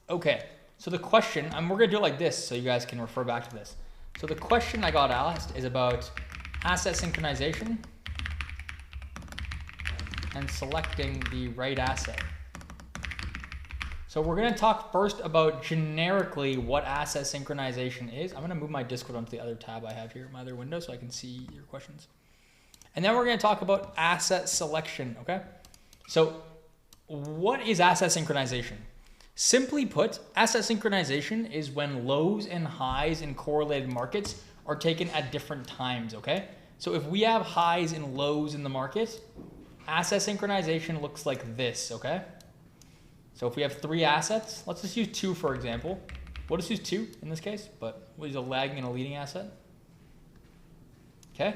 Okay, so the question, and we're gonna do it like this so you guys can refer back to this. So the question I got asked is about asset synchronization and selecting the right asset. So we're gonna talk first about generically what asset synchronization is. I'm gonna move my Discord onto the other tab I have here, my other window, so I can see your questions. And then we're gonna talk about asset selection, okay? So what is asset synchronization? Simply put, asset synchronization is when lows and highs in correlated markets are taken at different times, okay? So if we have highs and lows in the market, asset synchronization looks like this, okay? So if we have 3 assets, let's just use 2 for example. We'll just use 2 in this case, but we'll use a lagging and a leading asset. Okay?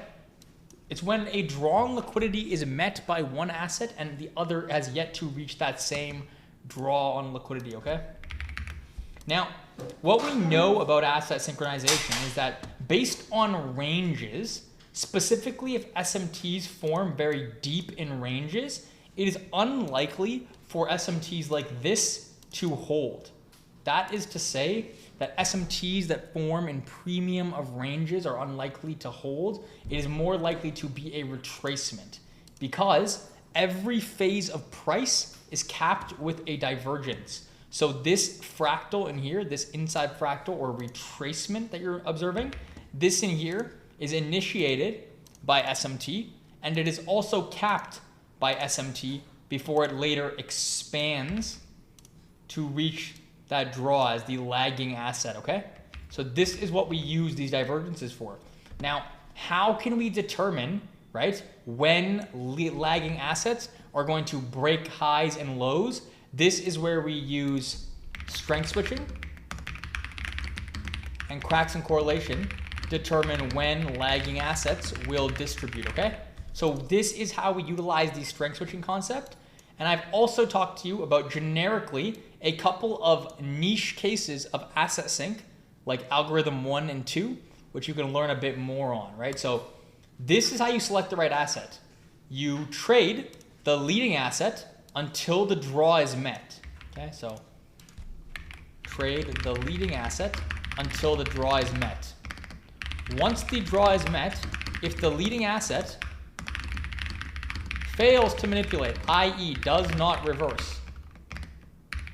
It's when a drawn liquidity is met by one asset and the other has yet to reach that same draw on liquidity, okay? Now, what we know about asset synchronization is that based on ranges, specifically if SMTs form very deep in ranges, it is unlikely for SMTs like this to hold. That is to say that SMTs that form in premium of ranges are unlikely to hold. It is more likely to be a retracement because every phase of price is capped with a divergence. So this fractal in here, this inside fractal or retracement that you're observing, this in here is initiated by SMT and it is also capped by SMT before it later expands to reach that draw as the lagging asset, okay? So this is what we use these divergences for. Now, how can we determine, right, when lagging assets are going to break highs and lows? This is where we use strength switching and cracks and correlation to determine when lagging assets will distribute, okay? So this is how we utilize the strength switching concept. And I've also talked to you about generically a couple of niche cases of asset sync, like algorithm 1 and 2, which you can learn a bit more on, right? So this is how you select the right asset. You trade the leading asset until the draw is met, okay? So trade the leading asset until the draw is met. Once the draw is met, if the leading asset fails to manipulate, i.e. does not reverse,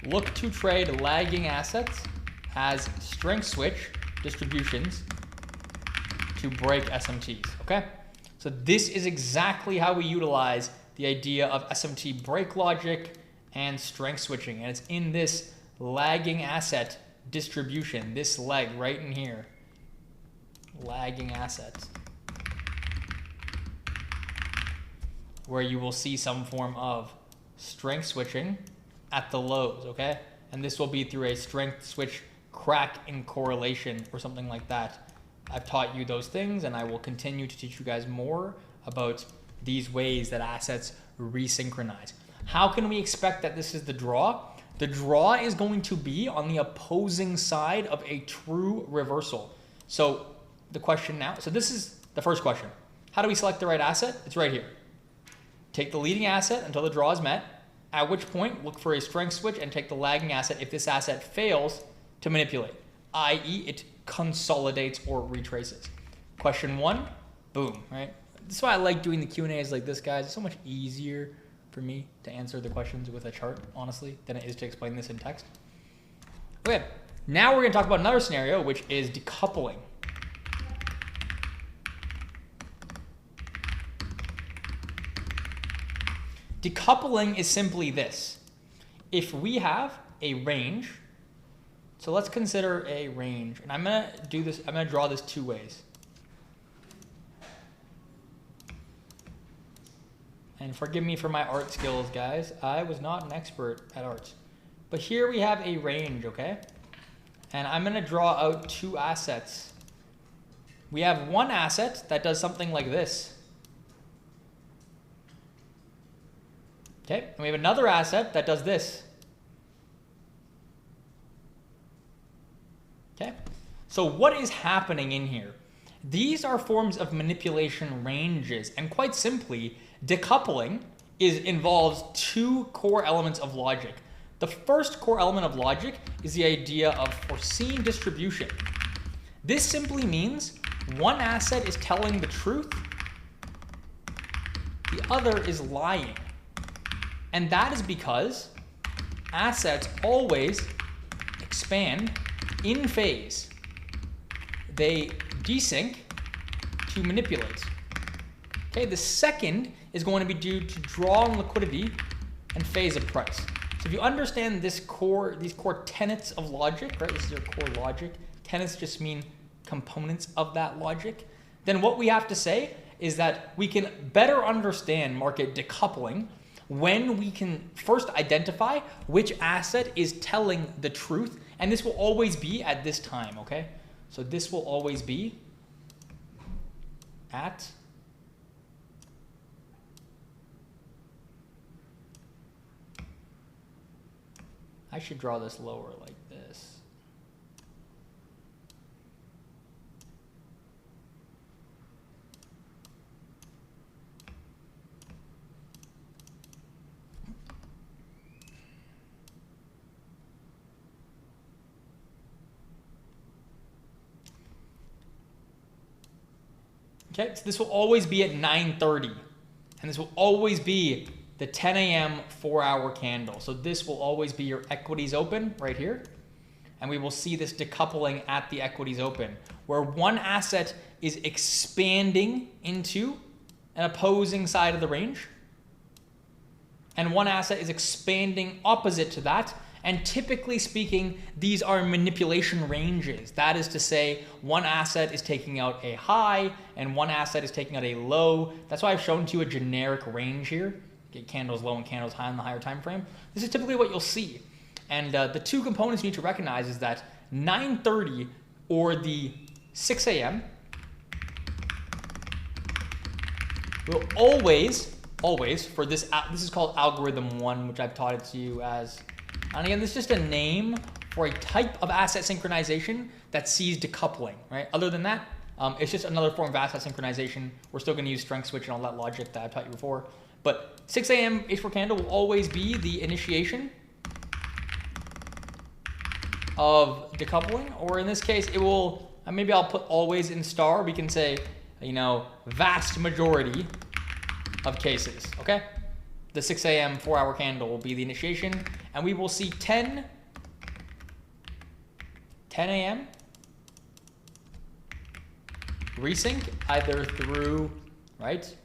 look to trade lagging assets as strength switch distributions to break SMTs, okay? So this is exactly how we utilize the idea of SMT break logic and strength switching. And it's in this lagging asset distribution, this leg right in here, lagging assets, where you will see some form of strength switching at the lows, okay? And this will be through a strength switch crack in correlation or something like that. I've taught you those things and I will continue to teach you guys more about these ways that assets resynchronize. How can we expect that this is the draw? The draw is going to be on the opposing side of a true reversal. So the question now, so this is the first question. How do we select the right asset? It's right here. Take the leading asset until the draw is met, at which point look for a strength switch and take the lagging asset if this asset fails to manipulate, i.e. it consolidates or retraces. Question 1, boom, right? This is why I like doing the Q&As like this, guys. It's so much easier for me to answer the questions with a chart, honestly, than it is to explain this in text. Okay, now we're gonna talk about another scenario, which is decoupling. Decoupling is simply this. If we have a range, so let's consider a range, and I'm gonna do this, I'm gonna draw this 2 ways. And forgive me for my art skills, guys. I was not an expert at art. But here we have a range, okay? And I'm gonna draw out 2 assets. We have one asset that does something like this. Okay, and we have another asset that does this. Okay, so what is happening in here? These are forms of manipulation ranges, and quite simply, decoupling involves 2 core elements of logic. The first core element of logic is the idea of foreseen distribution. This simply means one asset is telling the truth, the other is lying. And that is because assets always expand in phase. They desync to manipulate. Okay, the second is going to be due to draw on liquidity and phase of price. So if you understand these core tenets of logic, right? This is your core logic. Tenets just mean components of that logic. Then what we have to say is that we can better understand market decoupling when we can first identify which asset is telling the truth, and this will always be at this time, okay? So this will always be at I should draw this lower like this. Okay, so this will always be at 9:30, and this will always be the 10 a.m. 4-hour candle. So this will always be your equities open right here. And we will see this decoupling at the equities open, where one asset is expanding into an opposing side of the range, and one asset is expanding opposite to that. And typically speaking, these are manipulation ranges. That is to say, one asset is taking out a high and one asset is taking out a low. That's why I've shown to you a generic range here. Get candles low and candles high in the higher time frame. This is typically what you'll see. And the two components you need to recognize is that 9:30 or the 6 a.m. will always for this is called algorithm 1, which I've taught it to you as. And again, this is just a name for a type of asset synchronization that sees decoupling, right? Other than that, it's just another form of asset synchronization. We're still going to use strength switch and all that logic that I've taught you before. But 6 a.m. H4 candle will always be the initiation of decoupling, or in this case, it will, maybe I'll put always in star. We can say, vast majority of cases, okay? The 6 a.m. 4-hour candle will be the initiation, and we will see 10 a.m. resync either through, right?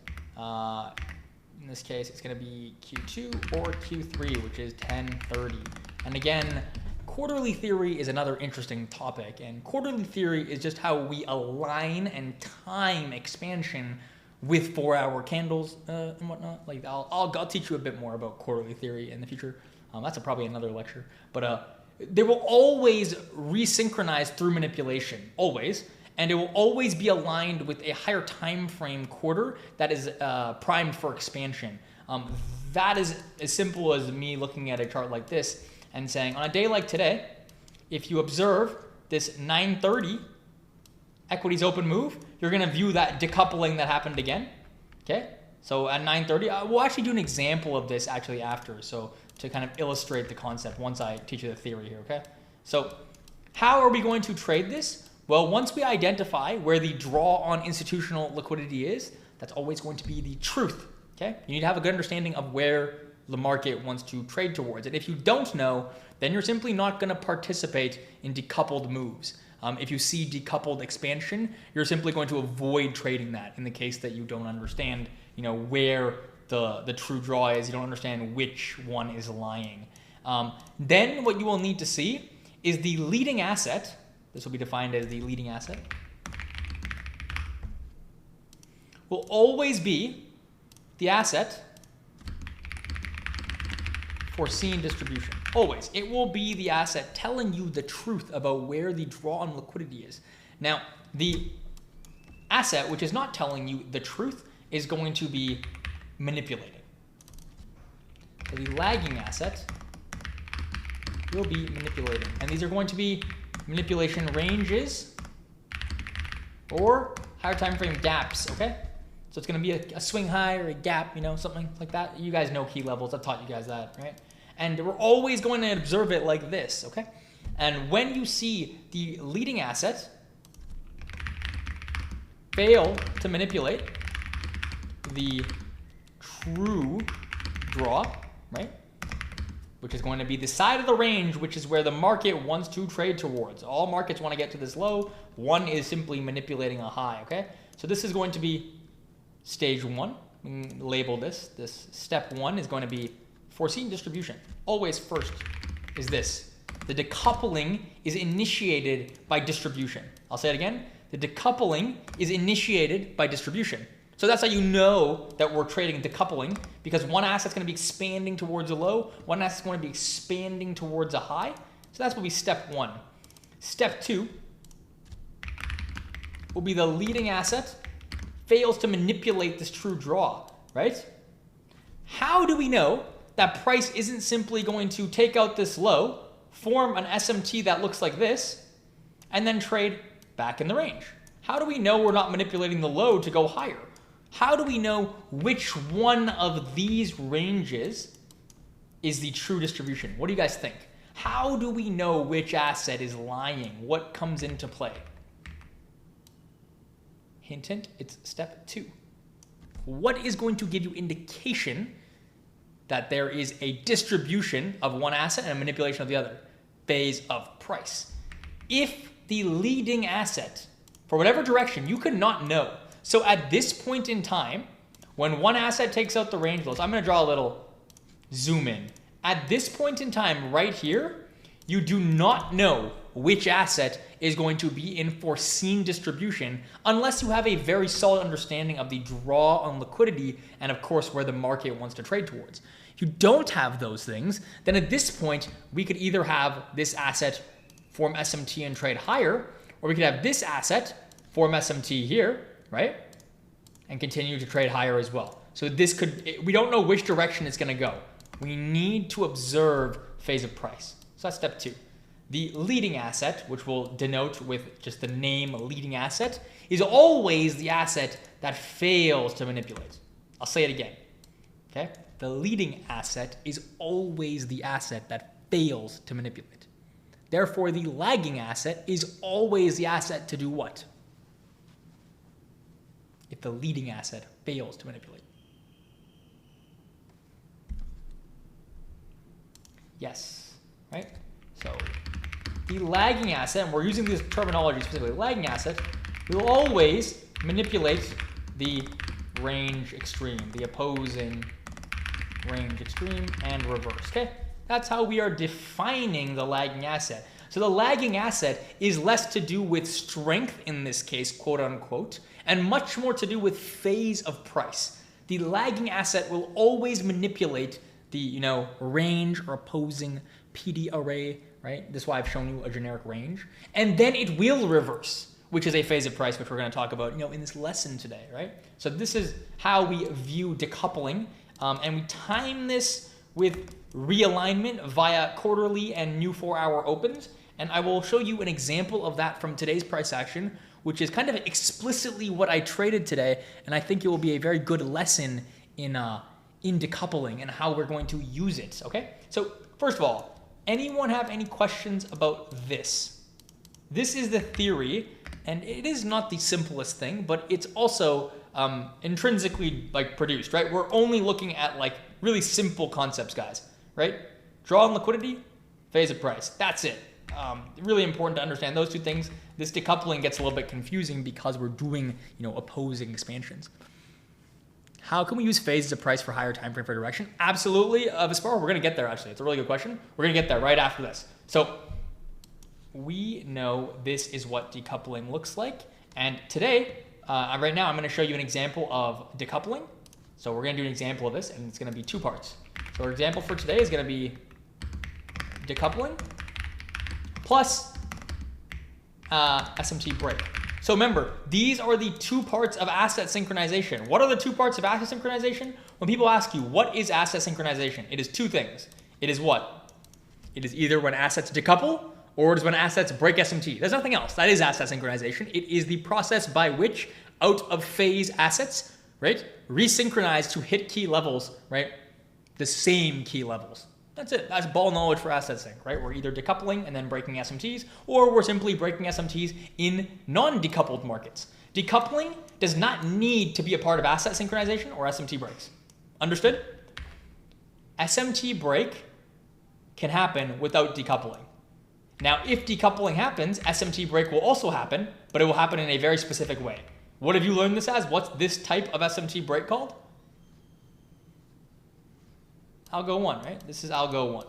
In this case, it's going to be Q2 or Q3, which is 10:30. And again, quarterly theory is another interesting topic. And quarterly theory is just how we align and time expansion with 4-hour candles and whatnot. Like I'll teach you a bit more about quarterly theory in the future. That's probably another lecture. But they will always resynchronize through manipulation, always. And it will always be aligned with a higher time frame quarter that is primed for expansion. That is as simple as me looking at a chart like this and saying, on a day like today, if you observe this 9:30 equities open move, you're going to view that decoupling that happened again. Okay, so at 9:30, we'll actually do an example of this actually after, so to kind of illustrate the concept once I teach you the theory here. Okay, so how are we going to trade this? Well, once we identify where the draw on institutional liquidity is, that's always going to be the truth, okay? You need to have a good understanding of where the market wants to trade towards. And if you don't know, then you're simply not going to participate in decoupled moves. If you see decoupled expansion, you're simply going to avoid trading that in the case that you don't understand, where the true draw is. You don't understand which one is lying. Then what you will need to see is the leading asset. This will be defined as the leading asset. Will always be the asset foreseen distribution. Always. It will be the asset telling you the truth about where the draw on liquidity is. Now, the asset which is not telling you the truth is going to be manipulating. So the lagging asset will be manipulating. And these are going to be manipulation ranges or higher time frame gaps, okay? So it's going to be a swing high or a gap, something like that. You guys know key levels. I've taught you guys that, right? And we're always going to observe it like this, okay? And when you see the leading asset fail to manipulate the true draw, right? Which is going to be the side of the range, which is where the market wants to trade towards. All markets want to get to this low. One is simply manipulating a high, okay? So this is going to be stage one. We can label this. This step one is going to be foreseen distribution. Always first is this. The decoupling is initiated by distribution. I'll say it again. The decoupling is initiated by distribution. So that's how you know that we're trading decoupling, because one asset's going to be expanding towards a low, one asset's going to be expanding towards a high. So that's what we step one. Step two will be the leading asset fails to manipulate this true draw, right? How do we know that price isn't simply going to take out this low, form an SMT that looks like this, and then trade back in the range? How do we know we're not manipulating the low to go higher? How do we know which one of these ranges is the true distribution? What do you guys think? How do we know which asset is lying? What comes into play? Hint, hint, it's step two. What is going to give you indication that there is a distribution of one asset and a manipulation of the other? Phase of price. If the leading asset, for whatever direction, you could not know. So at this point in time, when one asset takes out the range lows, I'm going to draw a little zoom in. At this point in time right here, you do not know which asset is going to be in foreseen distribution unless you have a very solid understanding of the draw on liquidity and, of course, where the market wants to trade towards. If you don't have those things, then at this point, we could either have this asset form SMT and trade higher, or we could have this asset form SMT here, right? And continue to trade higher as well. So this could, we don't know which direction it's going to go. We need to observe phase of price. So that's step two. The leading asset, which we'll denote with just the name leading asset, is always the asset that fails to manipulate. I'll say it again, okay? The leading asset is always the asset that fails to manipulate. Therefore, the lagging asset is always the asset to do what? If the leading asset fails to manipulate. Yes, right? So the lagging asset, and we're using this terminology specifically, lagging asset will always manipulate the range extreme, the opposing range extreme and reverse, okay? That's how we are defining the lagging asset. So the lagging asset is less to do with strength in this case, quote unquote, and much more to do with phase of price. The lagging asset will always manipulate the range or opposing PD array, right? This is why I've shown you a generic range. And then it will reverse, which is a phase of price, which we're going to talk about in this lesson today, right? So this is how we view decoupling, and we time this with realignment via quarterly and new 4-hour opens. And I will show you an example of that from today's price action, which is kind of explicitly what I traded today. And I think it will be a very good lesson in decoupling and how we're going to use it, okay? So first of all, anyone have any questions about this? This is the theory, and it is not the simplest thing, but it's also intrinsically produced, right? We're only looking at really simple concepts, guys, right? Draw on liquidity, phase of price. That's it. Really important to understand those two things. This decoupling gets a little bit confusing because we're doing, opposing expansions. How can we use phases of price for higher time frame for direction? Absolutely, Vispar, we're going to get there actually. It's a really good question. We're going to get there right after this. So we know this is what decoupling looks like. And today, right now, I'm going to show you an example of decoupling. So we're going to do an example of this, and it's going to be two parts. So our example for today is going to be decoupling plus SMT break. So remember, these are the two parts of asset synchronization. What are the two parts of asset synchronization? When people ask you, what is asset synchronization? It is two things. It is what? It is either when assets decouple or it is when assets break SMT. There's nothing else. That is asset synchronization. It is the process by which out of phase assets, right, resynchronize to hit key levels, right, the same key levels. That's it. That's ball knowledge for asset sync, right? We're either decoupling and then breaking SMTs, or we're simply breaking SMTs in non-decoupled markets. Decoupling does not need to be a part of asset synchronization or SMT breaks. Understood? SMT break can happen without decoupling. Now, if decoupling happens, SMT break will also happen, but it will happen in a very specific way. What have you learned this as? What's this type of SMT break called? Algo 1, right? This is Algo 1.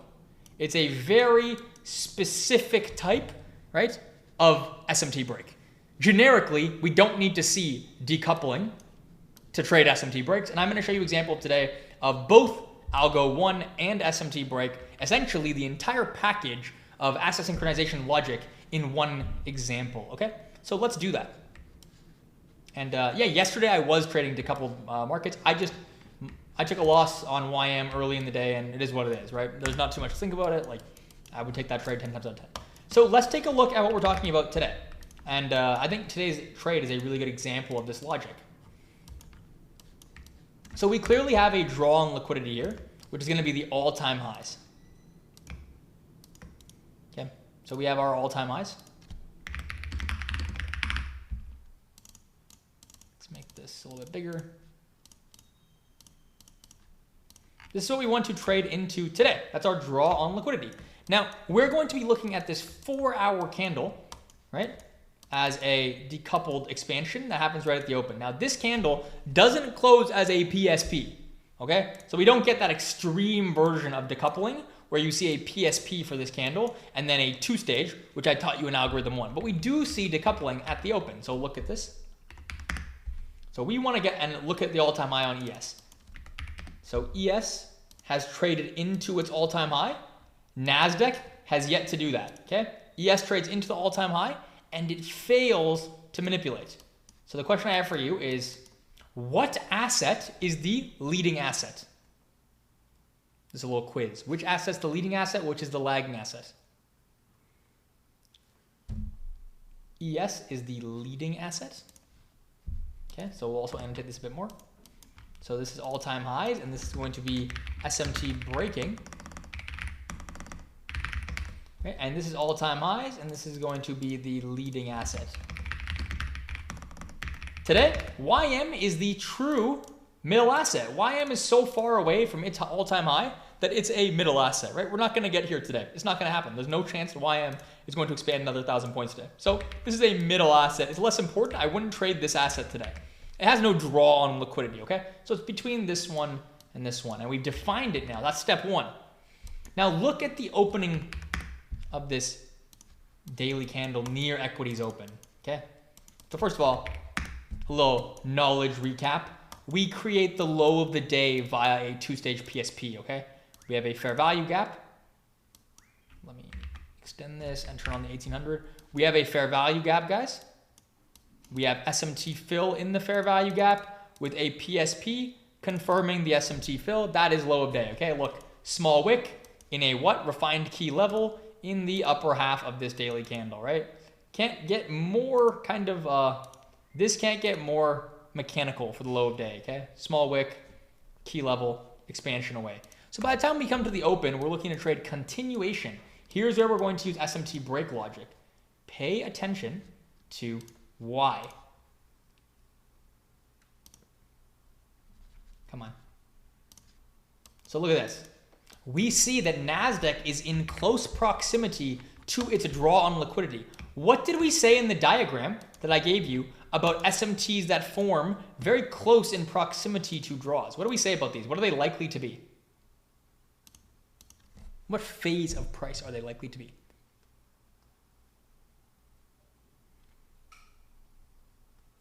It's a very specific type, right, of SMT break. Generically, we don't need to see decoupling to trade SMT breaks, and I'm going to show you an example today of both Algo 1 and SMT break, essentially the entire package of asset synchronization logic in one example, okay? So let's do that. And yeah, yesterday I was trading decoupled markets. I took a loss on YM early in the day, and it is what it is, right? There's not too much to think about it. Like, I would take that trade 10 times out of 10. So let's take a look at what we're talking about today. And I think today's trade is a really good example of this logic. So we clearly have a draw on liquidity here, which is going to be the all-time highs. Okay, so we have our all-time highs. Let's make this a little bit bigger. This is what we want to trade into today. That's our draw on liquidity. Now, we're going to be looking at this 4-hour candle, right, as a decoupled expansion that happens right at the open. Now, this candle doesn't close as a PSP, okay? So we don't get that extreme version of decoupling where you see a PSP for this candle and then a 2-stage, which I taught you in algorithm 1. But we do see decoupling at the open. So look at this. So we want to get and look at the all-time high on ES. So ES has traded into its all-time high. NASDAQ has yet to do that, okay? ES trades into the all-time high, and it fails to manipulate. So the question I have for you is, what asset is the leading asset? This is a little quiz. Which asset's the leading asset? Which is the lagging asset? ES is the leading asset. Okay, so we'll also annotate this a bit more. So this is all-time highs, and this is going to be SMT breaking. Okay, and this is all-time highs, and this is going to be the leading asset. Today, YM is the true middle asset. YM is so far away from its all-time high that it's a middle asset, right? We're not going to get here today. It's not going to happen. There's no chance that YM is going to expand another 1,000 points today. So this is a middle asset. It's less important. I wouldn't trade this asset today. It has no draw on liquidity, okay? So it's between this one and this one, and we've defined it now. That's step 1. Now look at the opening of this daily candle near equities open, okay? So first of all, a little knowledge recap. We create the low of the day via a 2-stage PSP, okay? We have a fair value gap. Let me extend this and turn on the 1800. We have a fair value gap, guys. We have SMT fill in the fair value gap with a PSP confirming the SMT fill. That is low of day, okay? Look, small wick in a what? Refined key level in the upper half of this daily candle, right? Can't get more kind of, this can't get more mechanical for the low of day, okay? Small wick, key level, expansion away. So by the time we come to the open, we're looking to trade continuation. Here's where we're going to use SMT break logic. Pay attention to why. Come on. So look at this. We see that NASDAQ is in close proximity to its draw on liquidity. What did we say in the diagram that I gave you about SMTs that form very close in proximity to draws? What do we say about these? What are they likely to be? What phase of price are they likely to be?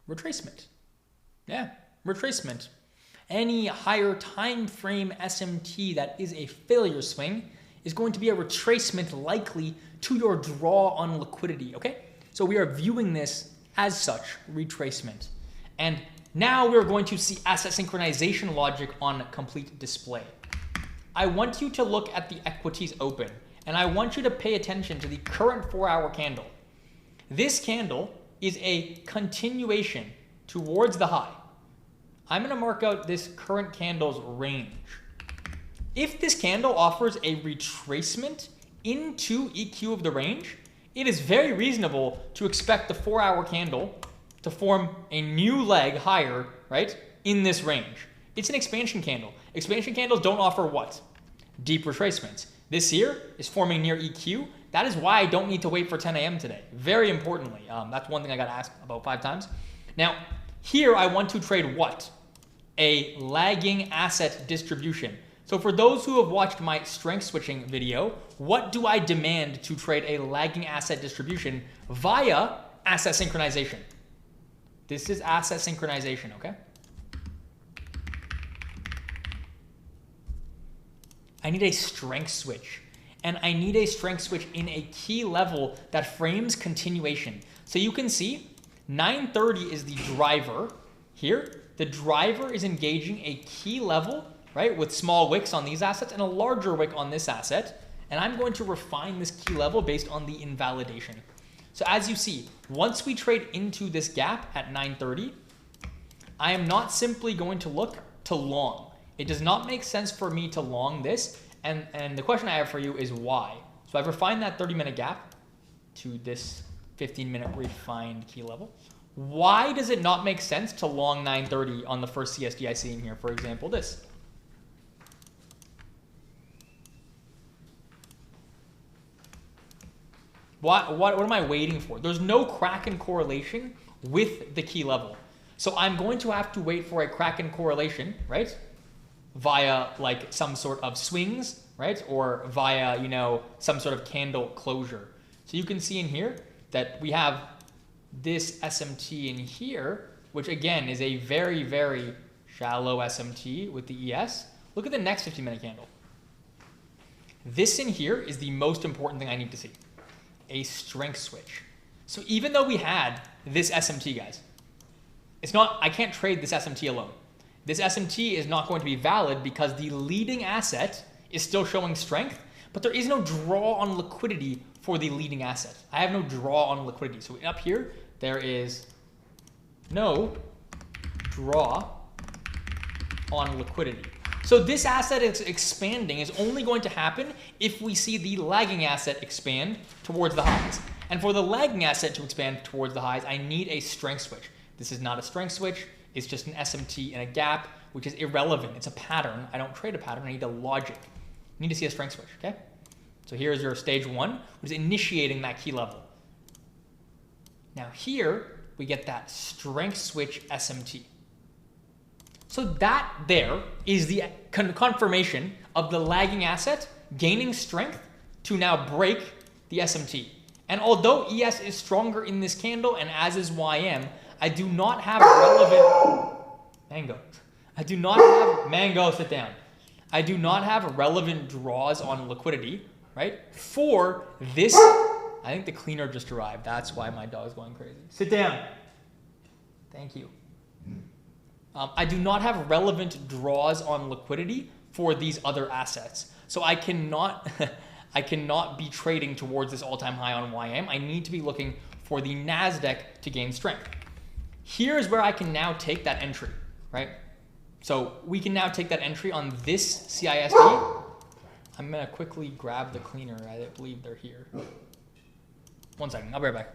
Retracement. Yeah, retracement. Any higher time frame SMT that is a failure swing is going to be a retracement likely to your draw on liquidity, okay? So we are viewing this as such, retracement. And now we're going to see asset synchronization logic on complete display. I want you to look at the equities open, and I want you to pay attention to the current 4-hour candle. This candle is a continuation towards the high. I'm going to mark out this current candle's range. If this candle offers a retracement into EQ of the range, it is very reasonable to expect the 4-hour candle to form a new leg higher, right, in this range. It's an expansion candle. Expansion candles don't offer what? Deep retracements. This here is forming near EQ. That is why I don't need to wait for 10 a.m. today. Very importantly, that's one thing I got asked about 5 times. Now, here I want to trade what? A lagging asset distribution. So for those who have watched my strength switching video, what do I demand to trade a lagging asset distribution via asset synchronization? This is asset synchronization, okay? I need a strength switch. And I need a strength switch in a key level that frames continuation. So you can see 930 is the driver here. The driver is engaging a key level, right, with small wicks on these assets and a larger wick on this asset. And I'm going to refine this key level based on the invalidation. So as you see, once we trade into this gap at 930, I am not simply going to look to long. It does not make sense for me to long this. And the question I have for you is why? So I've refined that 30-minute gap to this 15-minute refined key level. Why does it not make sense to long 930 on the first CSD I see in here? For example, this. What am I waiting for? There's no Kraken correlation with the key level. So I'm going to have to wait for a Kraken correlation, right? Via like some sort of swings, right? Or via, some sort of candle closure. So you can see in here that we have this SMT in here, which again is a very, very shallow SMT with the ES. Look at the next 15-minute candle. This in here is the most important thing I need to see. A strength switch. So even though we had this SMT, guys, I can't trade this SMT alone. This SMT is not going to be valid because the leading asset is still showing strength, but there is no draw on liquidity for the leading asset. I have no draw on liquidity. So up here, there is no draw on liquidity. So this asset is expanding is only going to happen if we see the lagging asset expand towards the highs. And for the lagging asset to expand towards the highs, I need a strength switch. This is not a strength switch. It's just an SMT in a gap, which is irrelevant. It's a pattern. I don't trade a pattern. I need a logic. I need to see a strength switch, okay? So here's your stage 1, which is initiating that key level. Now here, we get that strength switch SMT. So that there is the confirmation of the lagging asset gaining strength to now break the SMT. And although ES is stronger in this candle, and as is YM, I do not have relevant sit down. I do not have relevant draws on liquidity, right? For this, I think the cleaner just arrived. That's why my dog's going crazy. Sit down. Thank you. I do not have relevant draws on liquidity for these other assets. So I cannot be trading towards this all-time high on YM. I need to be looking for the NASDAQ to gain strength. Here's where I can now take that entry, right? So we can now take that entry on this CISD. I'm gonna quickly grab the cleaner. I believe they're here. 1 second, I'll be right back.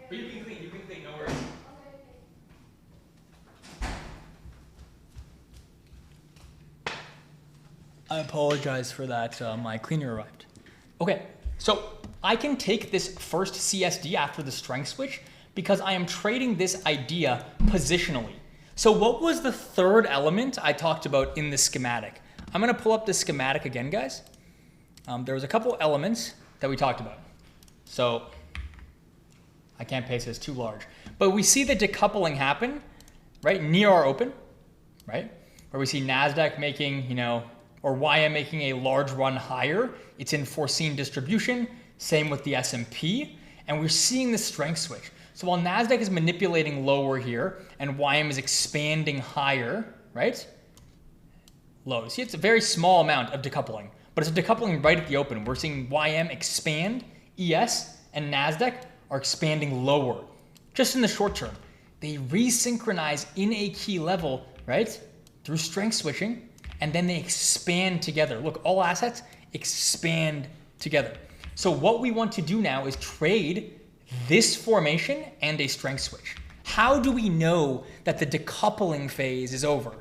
But you can clean, no worries. I apologize for that, my cleaner arrived. Okay, so I can take this first CSD after the strength switch because I am trading this idea positionally. So what was the third element I talked about in the schematic? I'm gonna pull up the schematic again, guys. There was a couple elements that we talked about. So I can't paste it, it's too large. But we see the decoupling happen, right, near our open, right? Where we see NASDAQ making, or YM making a large run higher. It's in foreseen distribution. Same with the S&P. And we're seeing the strength switch. So while NASDAQ is manipulating lower here and YM is expanding higher, right? Low. See, it's a very small amount of decoupling, but it's a decoupling right at the open. We're seeing YM expand, ES and NASDAQ are expanding lower. Just in the short term, they resynchronize in a key level, right? Through strength switching, and then they expand together. Look, all assets expand together. So what we want to do now is trade this formation and a strength switch. How do we know that the decoupling phase is over?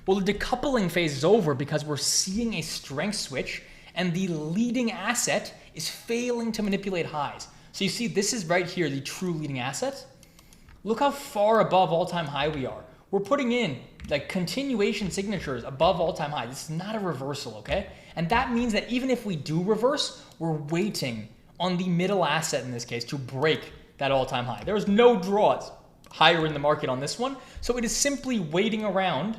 Well, the decoupling phase is over because we're seeing a strength switch and the leading asset is failing to manipulate highs. So you see, this is right here, the true leading asset. Look how far above all-time high we are. We're putting in like continuation signatures above all-time high. This is not a reversal, okay? And that means that even if we do reverse, we're waiting on the middle asset in this case to break that all-time high. There's no draws higher in the market on this one. So it is simply waiting around,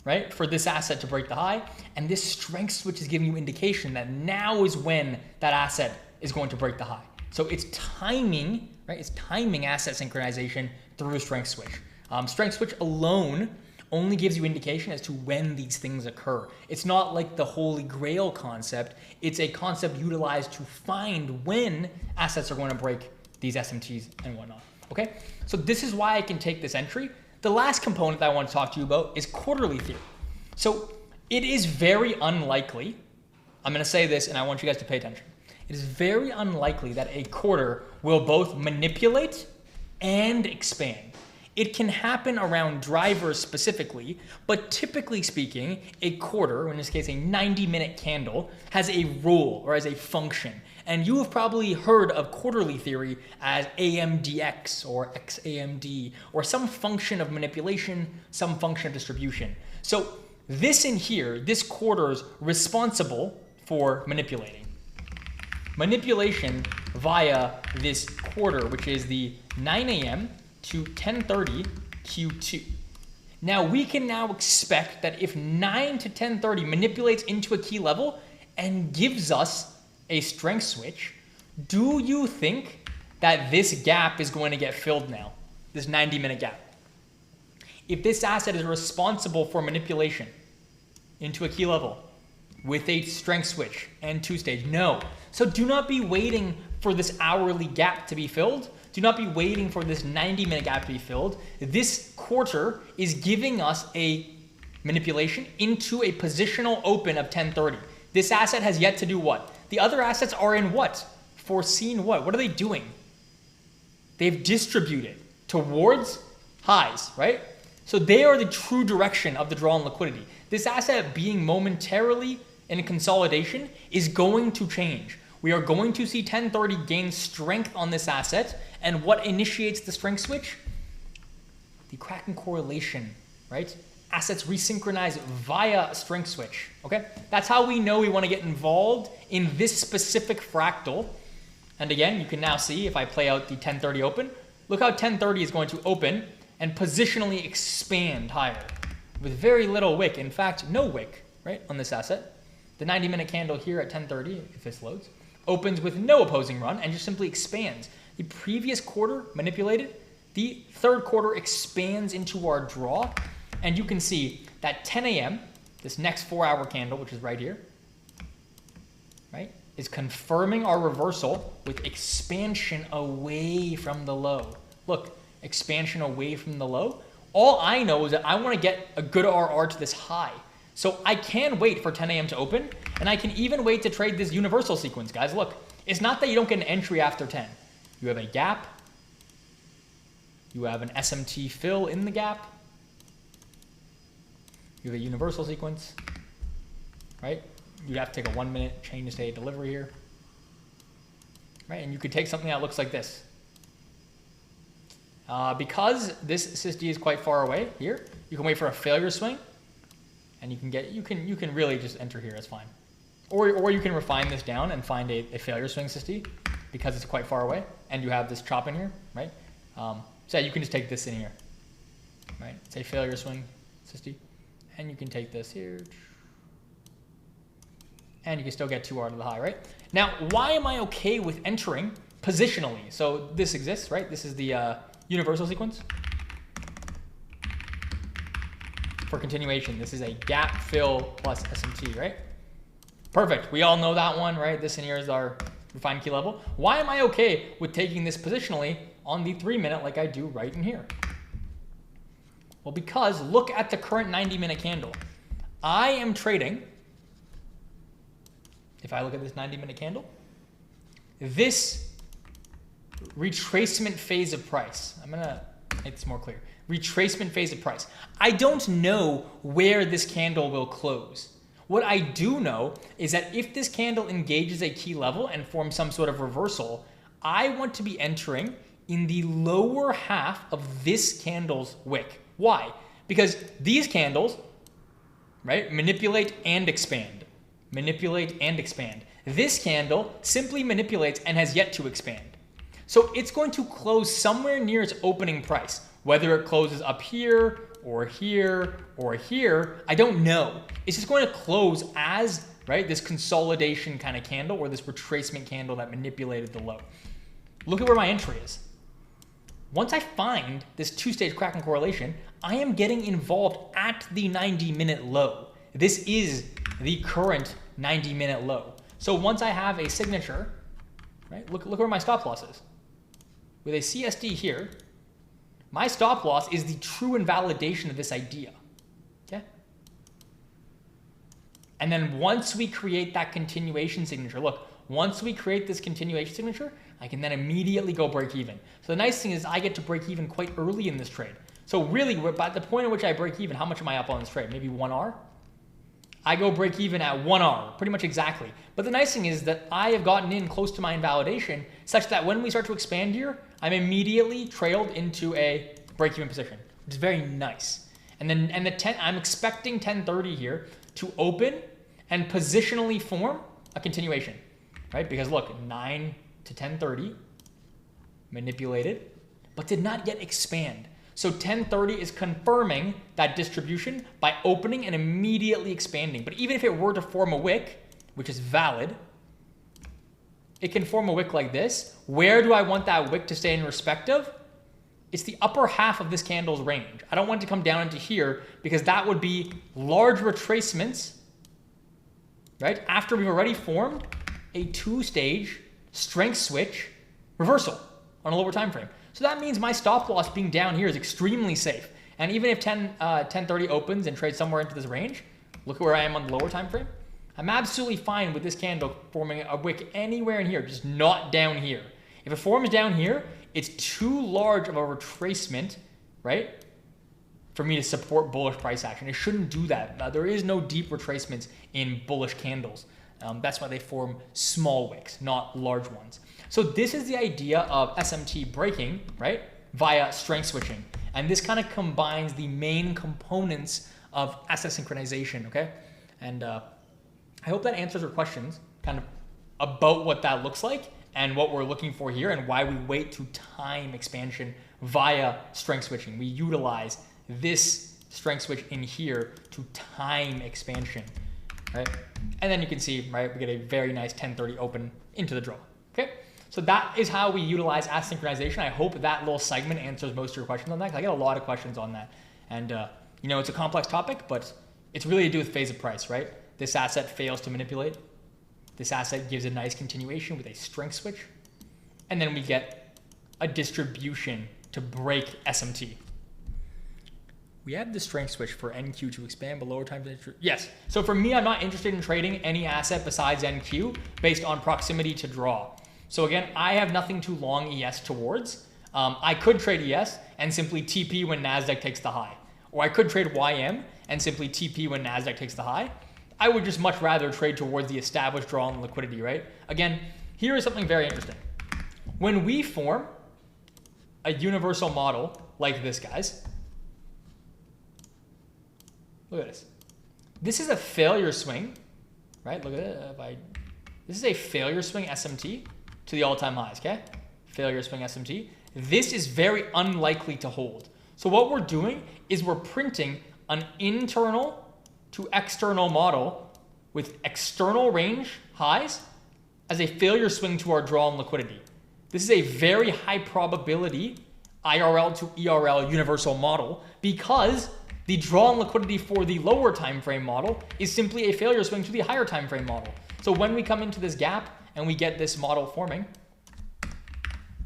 right, for this asset to break the high. And this strength switch is giving you indication that now is when that asset is going to break the high. So it's timing, right? It's timing asset synchronization through a strength switch. Strength switch alone only gives you indication as to when these things occur. It's not like the holy grail concept. It's a concept utilized to find when assets are going to break these SMTs and whatnot. Okay, so this is why I can take this entry. The last component that I want to talk to you about is quarterly theory. So it is very unlikely, I'm going to say this and I want you guys to pay attention. It is very unlikely that a quarter will both manipulate and expand. It can happen around drivers specifically, but typically speaking, a quarter, or in this case a 90-minute candle, has a rule or as a function. And you have probably heard of quarterly theory as AMDX or XAMD or some function of manipulation, some function of distribution. So this in here, this quarter is responsible for manipulating. Manipulation via this quarter, which is the 9 a.m. to 10:30 Q2. Now we can now expect that if 9 to 10:30 manipulates into a key level and gives us a strength switch, do you think that this gap is going to get filled now, this 90-minute gap? If this asset is responsible for manipulation into a key level with a strength switch and two-stage, no. So do not be waiting for this hourly gap to be filled. Do not be waiting for this 90-minute gap to be filled. This quarter is giving us a manipulation into a positional open of 10:30. This asset has yet to do what? The other assets are in what? Foreseen what? What are they doing? They've distributed towards highs, right? So they are the true direction of the draw on liquidity. This asset being momentarily in consolidation is going to change. We are going to see 1030 gain strength on this asset. And what initiates the strength switch? The Kraken correlation, right? Assets resynchronize via a strength switch, okay? That's how we know we want to get involved in this specific fractal. And again, you can now see if I play out the 1030 open, look how 1030 is going to open and positionally expand higher with very little wick. In fact, no wick, right, on this asset. The 90-minute candle here at 1030, if this loads, opens with no opposing run and just simply expands. The previous quarter manipulated, the third quarter expands into our draw, and you can see that 10 a.m., this next 4-hour candle, which is right here, right, is confirming our reversal with expansion away from the low. Look, expansion away from the low. All I know is that I want to get a good RR to this high. So I can wait for 10 a.m. to open, and I can even wait to trade this universal sequence, guys. Look, it's not that you don't get an entry after 10. You have a gap. You have an SMT fill in the gap. You have a universal sequence, right? You'd have to take a 1-minute chain to stay delivery here, right? And you could take something that looks like this. Because this SysD is quite far away here, you can wait for a failure swing, and you can really just enter here. It's fine. Or you can refine this down and find a failure swing SysD because it's quite far away, and you have this chop in here, right? So you can just take this in here, right? It's a failure swing SysD, and you can take this here, And you can still get 2R to the high, right? Now, why am I okay with entering positionally? So this exists, right? This is the universal sequence. For continuation, this is a gap fill plus SMT, right? Perfect. We all know that one, right? This in here is our refined key level. Why am I okay with taking this positionally on the 3-minute like I do right in here? Well, because look at the current 90-minute candle. I am trading, if I look at this 90-minute candle, this retracement phase of price. I'm going to make this more clear. Retracement phase of price. I don't know where this candle will close. What I do know is that if this candle engages a key level and forms some sort of reversal, I want to be entering in the lower half of this candle's wick. Why? Because these candles, right, manipulate and expand. Manipulate and expand. This candle simply manipulates and has yet to expand. So it's going to close somewhere near its opening price. Whether it closes up here or here or here, I don't know. It's just going to close as, right, this consolidation kind of candle or this retracement candle that manipulated the low. Look at where my entry is. Once I find this 2-stage Kraken correlation, I am getting involved at the 90-minute low. This is the current 90-minute low. So once I have a signature, right, look where my stop loss is. With a CSD here, my stop loss is the true invalidation of this idea. Okay? And then once we create that continuation signature, look, once we create this continuation signature, I can then immediately go break even. So the nice thing is I get to break even quite early in this trade. So really, by the point at which I break even, how much am I up on this trade? Maybe 1R? I go break even at 1R, pretty much exactly. But the nice thing is that I have gotten in close to my invalidation such that when we start to expand here, I'm immediately trailed into a break-even position, which is very nice. And then I'm expecting 1030 here to open and positionally form a continuation, right? Because look, 9 to 1030 manipulated, but did not yet expand. So 1030 is confirming that distribution by opening and immediately expanding. But even if it were to form a wick, which is valid, it can form a wick like this. Where do I want that wick to stay in respect of? It's the upper half of this candle's range. I don't want it to come down into here because that would be large retracements, right? After we've already formed a 2-stage strength switch reversal on a lower time frame. So that means my stop loss being down here is extremely safe. And even if 1030 opens and trades somewhere into this range, look at where I am on the lower time frame. I'm absolutely fine with this candle forming a wick anywhere in here, just not down here. If it forms down here, it's too large of a retracement, right, for me to support bullish price action. It shouldn't do that. There is no deep retracements in bullish candles. That's why they form small wicks, not large ones. So this is the idea of SMT breaking, right, via strength switching. And this kind of combines the main components of asset synchronization, okay? And I hope that answers your questions kind of about what that looks like and what we're looking for here and why we wait to time expansion via strength switching. We utilize this strength switch in here to time expansion, right? And then you can see, right, we get a very nice 1030 open into the draw, okay? So that is how we utilize asset synchronization. I hope that little segment answers most of your questions on that, 'cause I get a lot of questions on that. And, you know, it's a complex topic, but it's really to do with phase of price, right? This asset fails to manipulate. This asset gives a nice continuation with a strength switch. And then we get a distribution to break SMT. We have the strength switch for NQ to expand but lower time. Yes. So for me, I'm not interested in trading any asset besides NQ based on proximity to draw. So again, I have nothing to long ES towards. I could trade ES and simply TP when NASDAQ takes the high. Or I could trade YM and simply TP when NASDAQ takes the high. I would just much rather trade towards the established draw and liquidity, right? Again, here is something very interesting. When we form a universal model like this, guys, look at this. This is a failure swing, right? Look at it. This is a failure swing SMT to the all-time highs, okay? Failure swing SMT. This is very unlikely to hold. So what we're doing is we're printing an internal to external model with external range highs as a failure swing to our draw on liquidity. This is a very high probability IRL to ERL universal model because the draw on liquidity for the lower time frame model is simply a failure swing to the higher time frame model. So when we come into this gap and we get this model forming,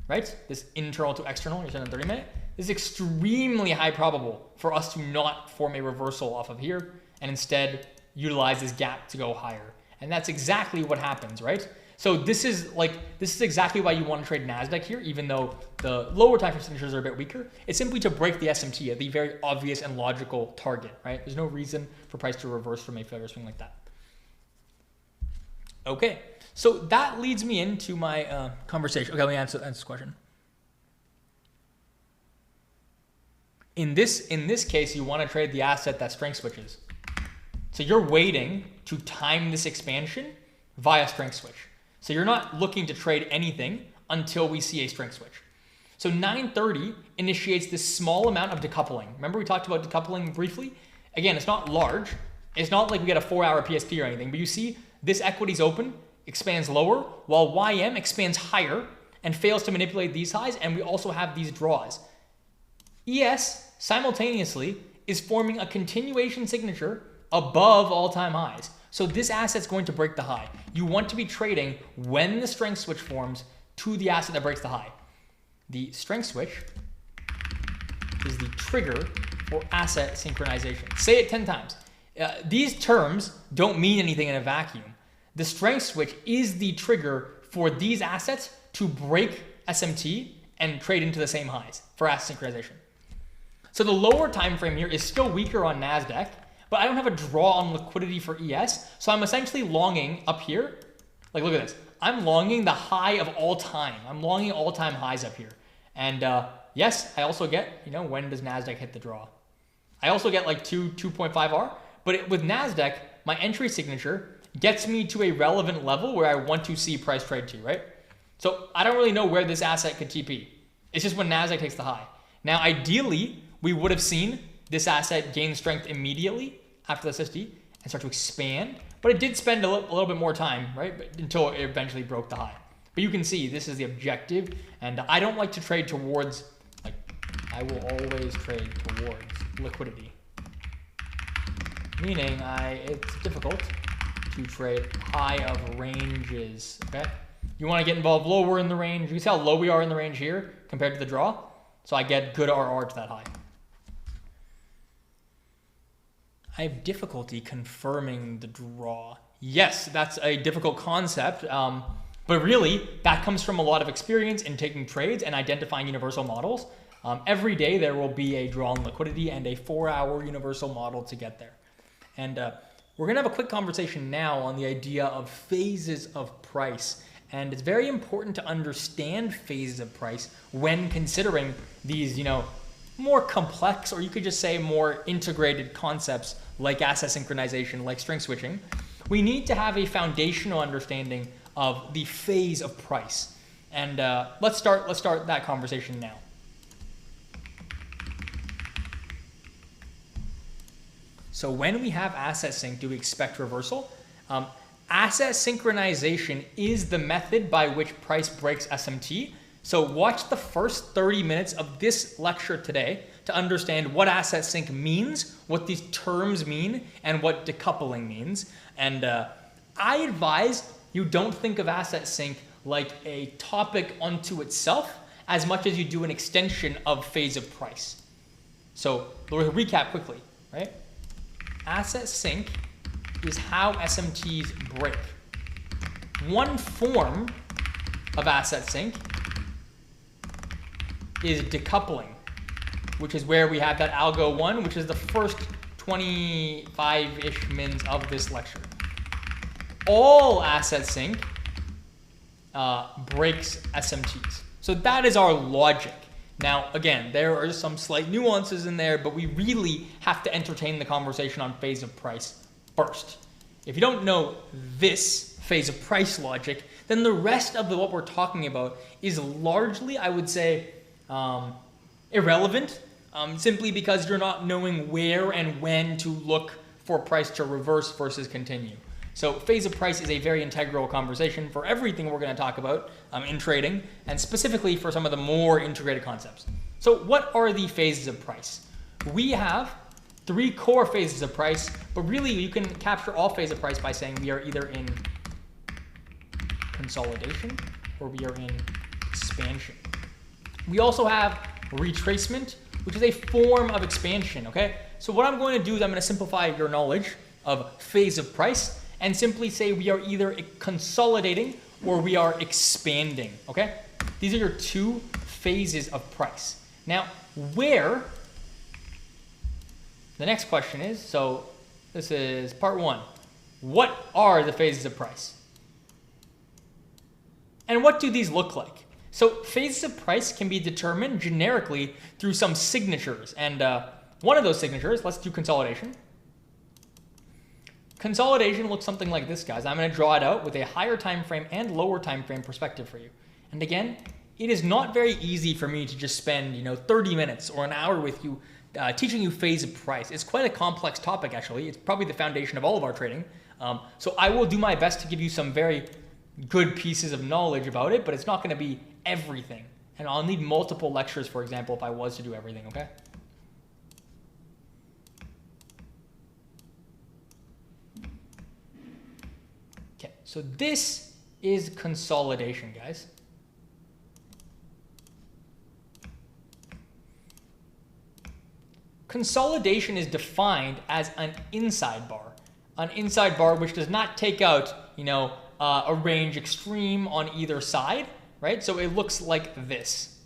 right? This internal to external, you're saying 30 minute, this is extremely high probable for us to not form a reversal off of here and instead utilize this gap to go higher. And that's exactly what happens, right? So this is exactly why you want to trade NASDAQ here, even though the lower time frame signatures are a bit weaker. It's simply to break the SMT at the very obvious and logical target, right? There's no reason for price to reverse from a failure swing like that. Okay, so that leads me into my conversation. Okay, let me answer this question. In this case, you want to trade the asset that strength switches. So you're waiting to time this expansion via strength switch. So you're not looking to trade anything until we see a strength switch. So 930 initiates this small amount of decoupling. Remember we talked about decoupling briefly? Again, it's not large. It's not like we get a 4-hour PSP or anything, but you see this equity's open, expands lower, while YM expands higher and fails to manipulate these highs, and we also have these draws. ES simultaneously is forming a continuation signature above all-time highs. So this asset's going to break the high. You want to be trading when the strength switch forms to the asset that breaks the high. The strength switch is the trigger for asset synchronization. Say it 10 times. These terms don't mean anything in a vacuum. The strength switch is the trigger for these assets to break SMT and trade into the same highs for asset synchronization. So the lower time frame here is still weaker on NASDAQ, but I don't have a draw on liquidity for ES. So I'm essentially longing up here. Like, look at this. I'm longing the high of all time. I'm longing all-time highs up here. And yes, I also get, when does NASDAQ hit the draw? I also get like 2.5R, but with NASDAQ, my entry signature gets me to a relevant level where I want to see price trade to, right? So I don't really know where this asset could TP. It's just when NASDAQ takes the high. Now, ideally, we would have seen this asset gain strength immediately after the SSD and start to expand, but it did spend a little bit more time, right? Until it eventually broke the high. But you can see this is the objective, and I don't like to trade towards, I will always trade towards liquidity. Meaning it's difficult to trade high of ranges, okay? You want to get involved lower in the range. You can see how low we are in the range here compared to the draw. So I get good RR to that high. I have difficulty confirming the draw. Yes, that's a difficult concept, but really that comes from a lot of experience in taking trades and identifying universal models. Every day there will be a draw on liquidity and a 4-hour universal model to get there. And we're gonna have a quick conversation now on the idea of phases of price. And it's very important to understand phases of price when considering these, more complex, or you could just say more integrated concepts like asset synchronization, like strength switching. We need to have a foundational understanding of the phase of price. And let's start that conversation now. So when we have asset sync, do we expect reversal? Asset synchronization is the method by which price breaks SMT. So watch the first 30 minutes of this lecture today to understand what asset sync means, what these terms mean, and what decoupling means. And I advise you don't think of asset sync like a topic unto itself as much as you do an extension of phase of price. So we'll recap quickly, right? Asset sync is how SMTs break. One form of asset sync is decoupling, which is where we have that algo 1, which is the first 25-ish mins of this lecture. All asset sync breaks SMTs. So that is our logic. Now, again, there are some slight nuances in there, but we really have to entertain the conversation on phase of price first. If you don't know this phase of price logic, then the rest of what we're talking about is largely, I would say, irrelevant, simply because you're not knowing where and when to look for price to reverse versus continue. So phase of price is a very integral conversation for everything we're going to talk about in trading, and specifically for some of the more integrated concepts. So what are the phases of price? We have 3 core phases of price, but really you can capture all phases of price by saying we are either in consolidation or we are in expansion. We also have retracement, which is a form of expansion, okay? So what I'm going to do is I'm going to simplify your knowledge of phase of price and simply say we are either consolidating or we are expanding, okay? These are your 2 phases of price. Now, where, the next question is, so this is part 1. What are the phases of price? And what do these look like? So phases of price can be determined generically through some signatures. And one of those signatures, let's do consolidation. Consolidation looks something like this, guys. I'm going to draw it out with a higher time frame and lower time frame perspective for you. And again, it is not very easy for me to just spend 30 minutes or an hour with you teaching you phase of price. It's quite a complex topic, actually. It's probably the foundation of all of our trading. So I will do my best to give you some very good pieces of knowledge about it, but it's not going to be everything. And I'll need multiple lectures, for example, if I was to do everything, okay? Okay, so this is consolidation, guys. Consolidation is defined as an inside bar which does not take out, a range extreme on either side, right? So it looks like this.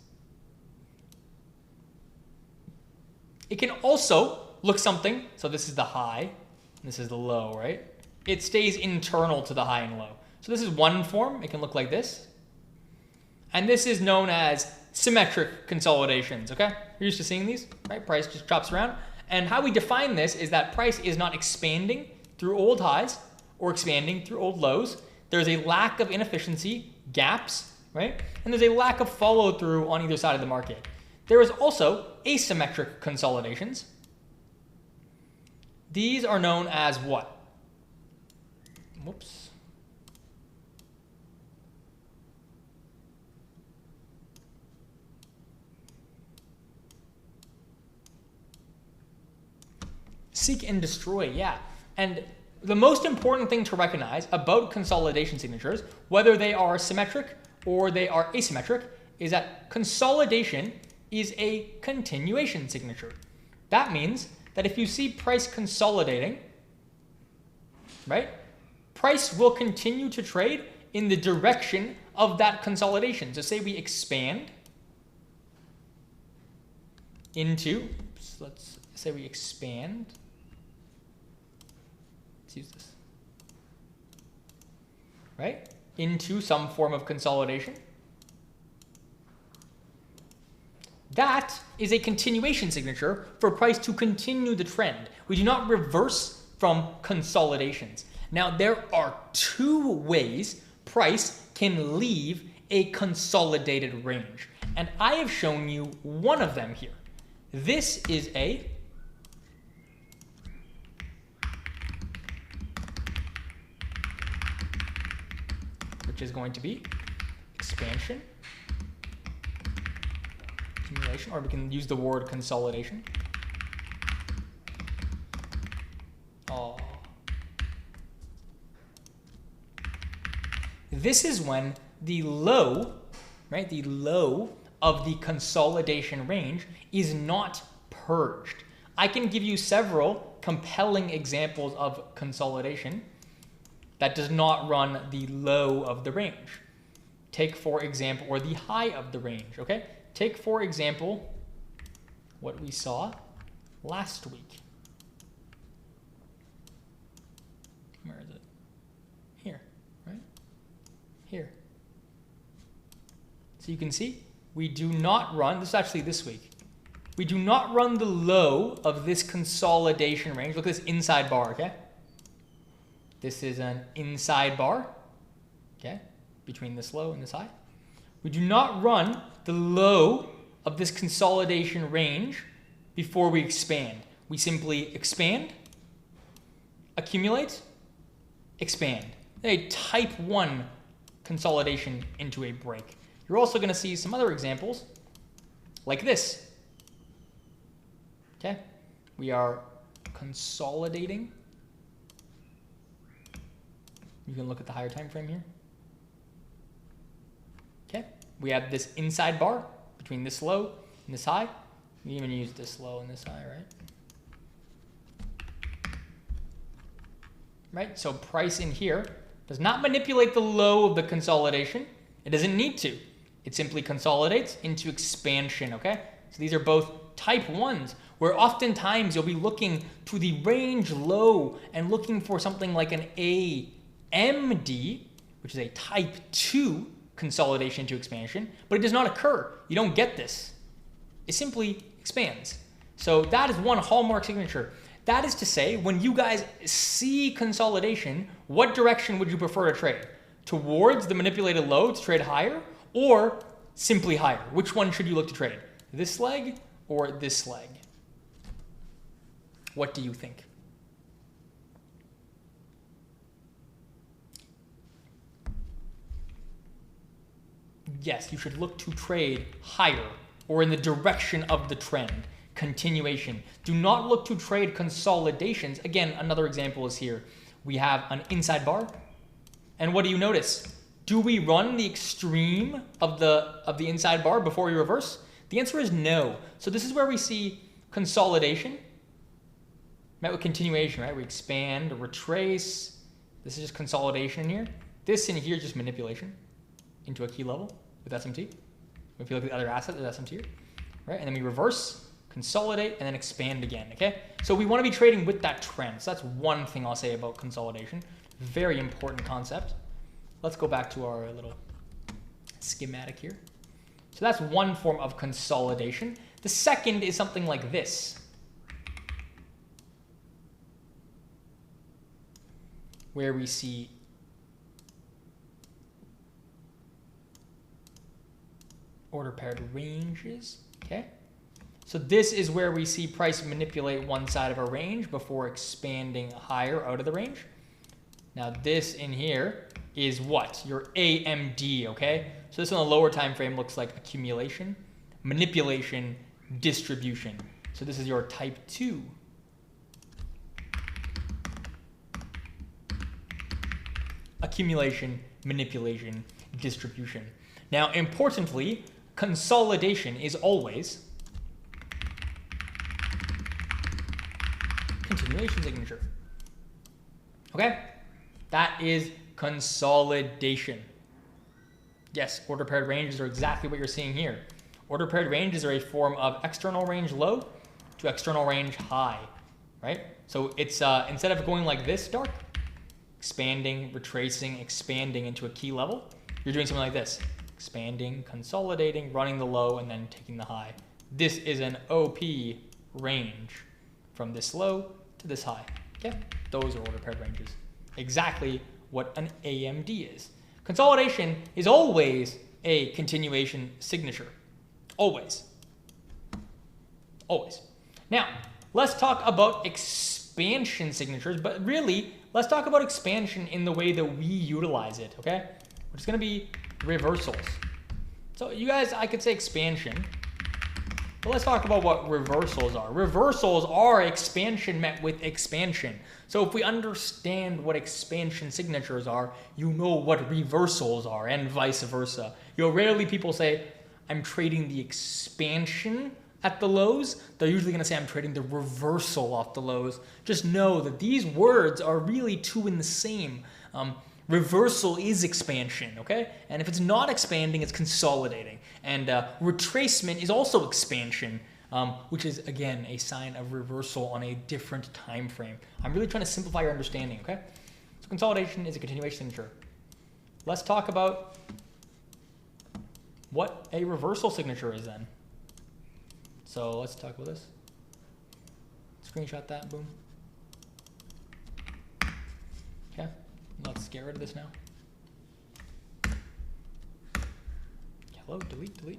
It can also look something, so this is the high, and this is the low, right? It stays internal to the high and low. So this is one form, it can look like this. And this is known as symmetric consolidations, okay? You're used to seeing these, right? Price just chops around. And how we define this is that price is not expanding through old highs or expanding through old lows. There's a lack of inefficiency, gaps, right? And there's a lack of follow through on either side of the market. There is also asymmetric consolidations. These are known as what? Whoops. Seek and destroy, yeah. And the most important thing to recognize about consolidation signatures, whether they are symmetric or they are asymmetric, is that consolidation is a continuation signature. That means that if you see price consolidating, right, price will continue to trade in the direction of that consolidation. So say we expand into, let's say we expand. Let's use this, right? Into some form of consolidation. That is a continuation signature for price to continue the trend. We do not reverse from consolidations. Now, there are 2 ways price can leave a consolidated range. And I have shown you one of them here. This is a which is going to be expansion, accumulation, or we can use the word consolidation. This is when the low, right, the low of the consolidation range is not purged. I can give you several compelling examples of consolidation that does not run the low of the range. Take, for example, or the high of the range, okay? Take, for example, what we saw last week. Where is it? Here, right? Here. So you can see, we do not run, this is actually this week. We do not run the low of this consolidation range. Look at this inside bar, okay? This is an inside bar, okay, between this low and this high. We do not run the low of this consolidation range before we expand. We simply expand, accumulate, expand. A type 1 consolidation into a break. You're also going to see some other examples like this. Okay, we are consolidating. You can look at the higher time frame here. Okay, we have this inside bar between this low and this high. We even use this low and this high, right? Right, so price in here does not manipulate the low of the consolidation. It doesn't need to. It simply consolidates into expansion, okay? So these are both type 1s, where oftentimes you'll be looking to the range low and looking for something like an AMD, which is a type 2 consolidation to expansion, but it does not occur. You don't get this. It simply expands. So that is one hallmark signature. That is to say, when you guys see consolidation, what direction would you prefer to trade? Towards the manipulated low to trade higher, or simply higher? Which one should you look to trade? This leg or this leg? What do you think? Yes, you should look to trade higher or in the direction of the trend. Continuation. Do not look to trade consolidations. Again, another example is here. We have an inside bar. And what do you notice? Do we run the extreme of the inside bar before we reverse? The answer is no. So this is where we see consolidation met with continuation, right? We expand, retrace. This is just consolidation in here. This in here is just manipulation into a key level with SMT. If you look at the other asset, there's SMT here, right? And then we reverse, consolidate, and then expand again, okay? So we want to be trading with that trend. So that's one thing I'll say about consolidation. Very important concept. Let's go back to our little schematic here. So that's one form of consolidation. The second is something like this, where we see order paired ranges, okay? So this is where we see price manipulate one side of a range before expanding higher out of the range. Now this in here is what? Your AMD, okay? So this on the lower time frame looks like accumulation, manipulation, distribution. So this is your type 2. Accumulation, manipulation, distribution. Now importantly, consolidation is always continuation signature. Okay? That is consolidation. Yes, order paired ranges are exactly what you're seeing here. Order paired ranges are a form of external range low to external range high, right? So it's instead of going like this dark, expanding, retracing, expanding into a key level, you're doing something like this. Expanding, consolidating, running the low, and then taking the high. This is an OP range from this low to this high. Okay? Those are order paired ranges. Exactly what an AMD is. Consolidation is always a continuation signature. Always. Always. Now, let's talk about expansion signatures, but really, let's talk about expansion in the way that we utilize it, okay? Which is going to be reversals. So you guys, I could say expansion, but let's talk about what reversals are. Reversals are expansion met with expansion. So if we understand what expansion signatures are, you know what reversals are, and vice versa. Rarely people say, I'm trading the expansion at the lows. They're usually going to say, I'm trading the reversal off the lows. Just know that these words are really two in the same. Reversal is expansion, okay? And if it's not expanding, it's consolidating. And retracement is also expansion, which is, again, a sign of reversal on a different time frame. I'm really trying to simplify your understanding, okay? So consolidation is a continuation signature. Let's talk about what a reversal signature is then. So let's talk about this. Screenshot that, boom. Okay. Let's get rid of this now. Hello, delete.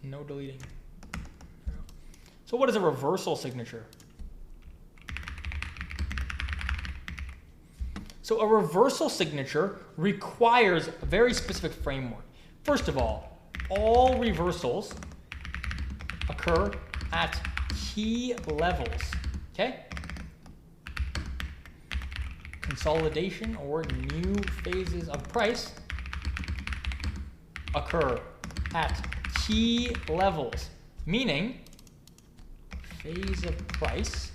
No deleting. So what is a reversal signature? So a reversal signature requires a very specific framework. First of all reversals occur at key levels, okay? Consolidation or new phases of price occur at key levels, meaning phase of price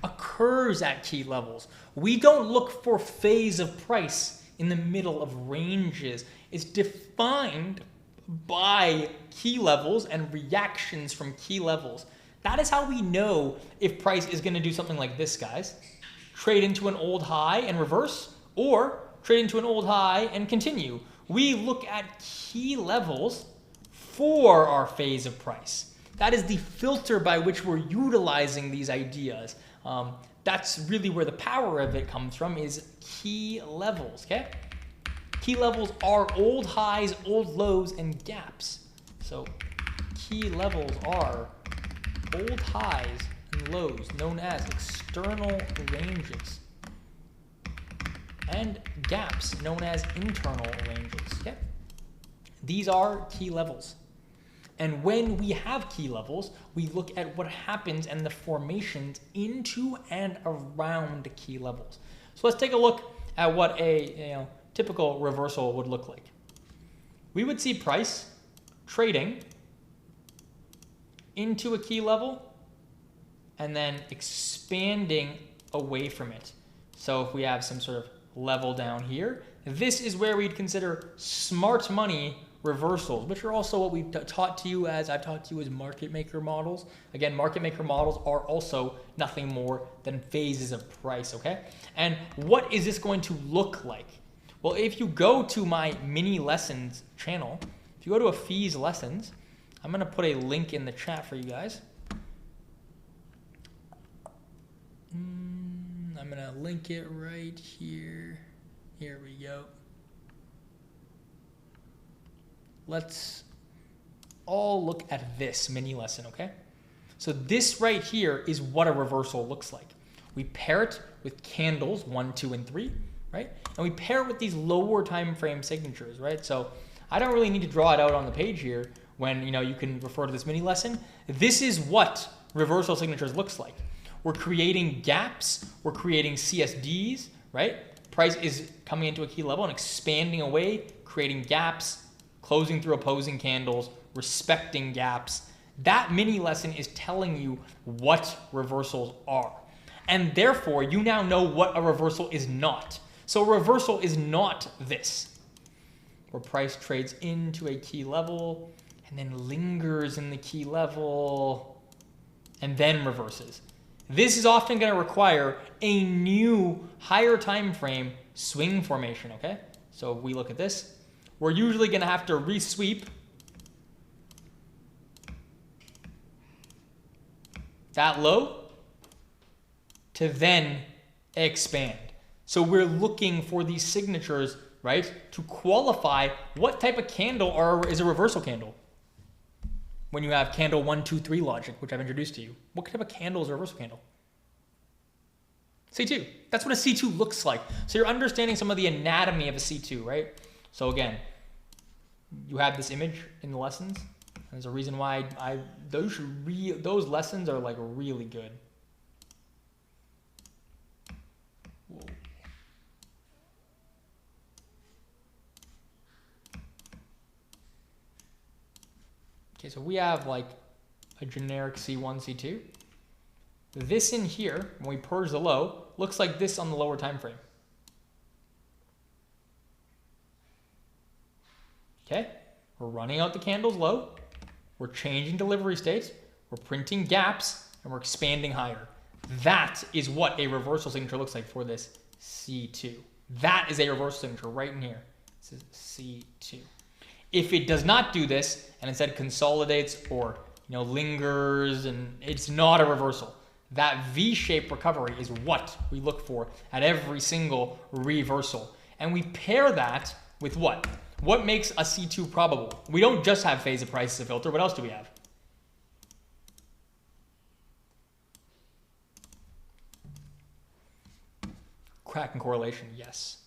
occurs at key levels. We don't look for phase of price in the middle of ranges. It's defined by key levels and reactions from key levels. That is how we know if price is going to do something like this, guys. Trade into an old high and reverse, or trade into an old high and continue. We look at key levels for our phase of price. That is the filter by which we're utilizing these ideas. That's really where the power of it comes from, is key levels, okay? Key levels are old highs, old lows, and gaps. So key levels are old highs and lows, known as external ranges, and gaps, known as internal ranges, okay? These are key levels. And when we have key levels, we look at what happens and the formations into and around key levels. So let's take a look at what a typical reversal would look like. We would see price trading into a key level and then expanding away from it. So if we have some sort of level down here, this is where we'd consider smart money reversals, which are also what we've taught to you as, I've taught to you as market maker models. Again, market maker models are also nothing more than phases of price, okay? And what is this going to look like? Well, if you go to my mini lessons channel, if you go to a fees lessons, I'm going to put a link in the chat for you guys. I'm going to link it right here. Here we go. Let's all look at this mini lesson, okay? So this right here is what a reversal looks like. We pair it with candles 1, 2, and 3, right? And we pair it with these lower time frame signatures, right? So I don't really need to draw it out on the page here when you can refer to this mini lesson. This is what reversal signatures looks like. We're creating gaps, we're creating CSDs, right? Price is coming into a key level and expanding away, creating gaps, closing through opposing candles, respecting gaps. That mini lesson is telling you what reversals are. And therefore, you now know what a reversal is not. So a reversal is not this, where price trades into a key level and then lingers in the key level and then reverses. This is often going to require a new higher time frame swing formation, okay? So if we look at this, we're usually going to have to resweep that low to then expand. So we're looking for these signatures, right, to qualify what type of candle is a reversal candle. When you have candle 1, 2, 3 logic, which I've introduced to you, what type of candle is a reversal candle? C2. That's what a C2 looks like. So you're understanding some of the anatomy of a C2, right? So again, you have this image in the lessons. There's a reason why those lessons are like really good. Whoa. Okay, so we have like a generic C1, C2. This in here, when we purge the low, looks like this on the lower time frame. Okay, we're running out the candles low, we're changing delivery states, we're printing gaps, and we're expanding higher. That is what a reversal signature looks like for this C2. That is a reversal signature right in here. This is C2. If it does not do this and instead consolidates or lingers and it's not a reversal, that V-shaped recovery is what we look for at every single reversal. And we pair that with what? What makes a C2 probable? We don't just have phase of price as a filter. What else do we have? cracking correlation? Yes.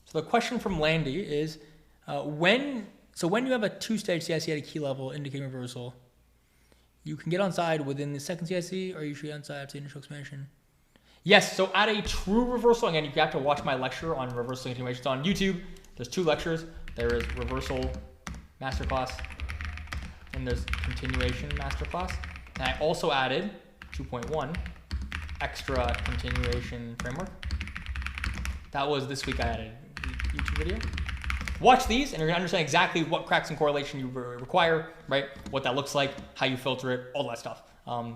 So the question from Landy is, when you have a two-stage CIC at a key level indicating reversal, you can get onside within the second CIC, or usually onside after the initial expansion. Yes, so at a true reversal, again, you have to watch my lecture on reversal continuation. It's on YouTube. There's 2 lectures. There is reversal masterclass, and there's continuation masterclass. And I also added 2.1 extra continuation framework. That was this week I added a YouTube video. Watch these and you're gonna understand exactly what cracks and correlation you require, right? What that looks like, how you filter it, all that stuff.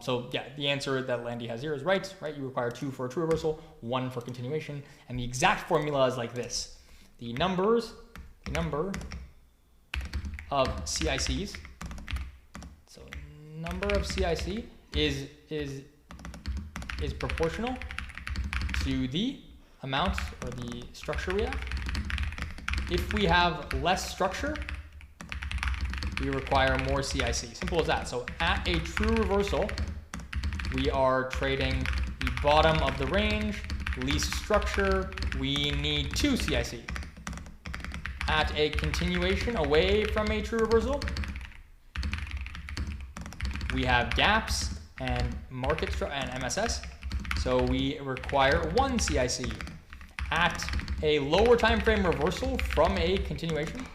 So yeah, the answer that Landy has here is right? You require 2 for a true reversal, 1 for continuation. And the exact formula is like this. The number of CICs, so number of CIC is proportional to the amount or the structure we have. If we have less structure, we require more CIC. Simple as that. So at a true reversal, we are trading the bottom of the range, least structure, we need 2 CIC. At a continuation away from a true reversal, we have gaps and market and MSS, so we require 1 CIC. At a lower time frame reversal from a continuation,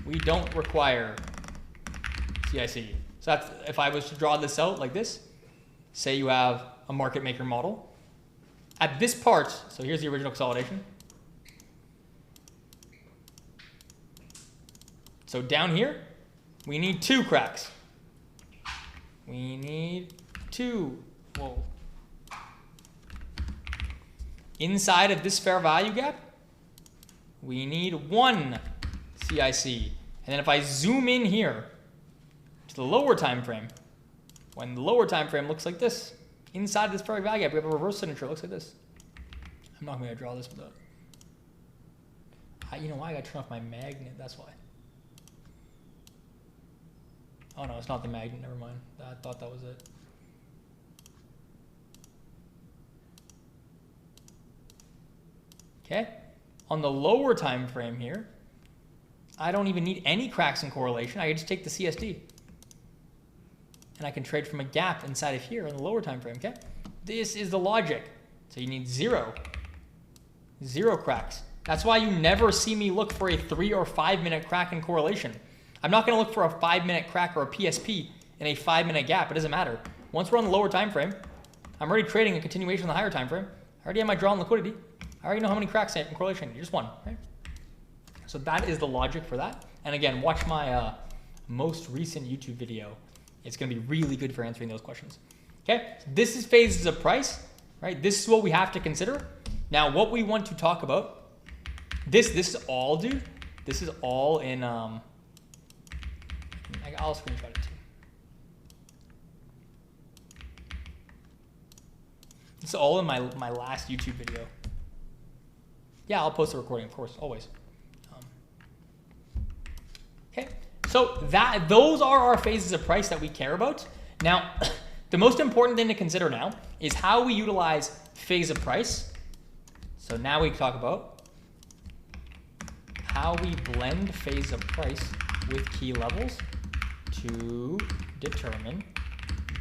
we don't require CIC. So that's, if I was to draw this out like this, say you have a market maker model. At this part, so here's the original consolidation. So down here, we need 2 cracks. We need 2. Whoa. Inside of this fair value gap, we need 1 CIC. And then if I zoom in here to the lower time frame, when the lower time frame looks like this, inside this fair value gap, we have a reverse signature. It looks like this. I'm not going to draw this without. You know why? I got to turn off my magnet. That's why. Oh no, it's not the magnet. Never mind. I thought that was it. Okay. On the lower time frame here, I don't even need any cracks in correlation. I can just take the CSD. And I can trade from a gap inside of here on the lower time frame, okay? This is the logic. So you need 0 cracks. That's why you never see me look for a 3 or 5 minute crack in correlation. I'm not going to look for a 5 minute crack or a PSP in a 5 minute gap. It doesn't matter. Once we're on the lower time frame, I'm already trading a continuation on the higher time frame. I already have my drawn liquidity. I already know how many cracks in correlation. Just 1, right? So that is the logic for that. And again, watch my most recent YouTube video. It's going to be really good for answering those questions. Okay, so this is phases of price, right? This is what we have to consider. Now, what we want to talk about, this is all, dude. This is all in, I'll screenshot it too. It's all in my last YouTube video. Yeah, I'll post the recording, of course, always. Okay, so those are our phases of price that we care about. Now, the most important thing to consider now is how we utilize phase of price. So now we talk about how we blend phase of price with key levels to determine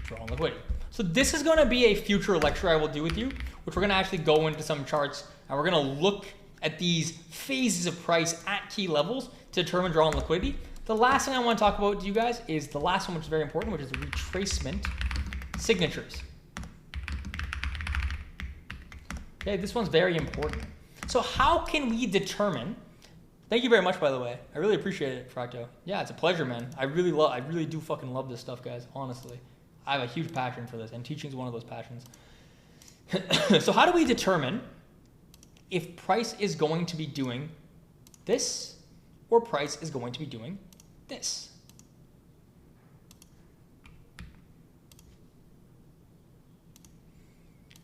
drawn liquidity. So this is going to be a future lecture I will do with you, which we're going to actually go into some charts and we're going to look at these phases of price at key levels to determine drawn liquidity. The last thing I want to talk about to you guys is the last one, which is very important, which is retracement signatures. Okay, this one's very important. So how can we determine? Thank you very much, by the way. I really appreciate it, Fracto. Yeah, it's a pleasure, man. I really do fucking love this stuff, guys. Honestly, I have a huge passion for this, and teaching is one of those passions. So how do we determine if price is going to be doing this or price is going to be doing this?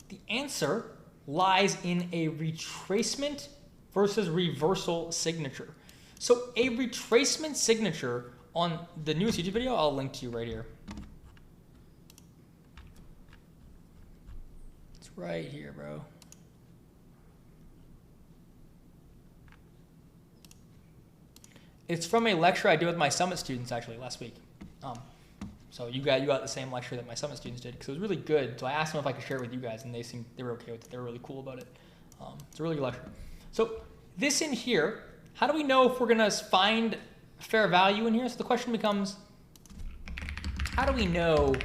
The answer lies in a retracement versus reversal signature. So a retracement signature on the newest YouTube video, I'll link to you right here. It's right here, bro. It's from a lecture I did with my Summit students actually last week. So you got the same lecture that my Summit students did because it was really good. So I asked them if I could share it with you guys, and they were okay with it. They were really cool about it. It's a really good lecture. So this in here, how do we know if we're gonna find fair value in here? So the question becomes, how do we know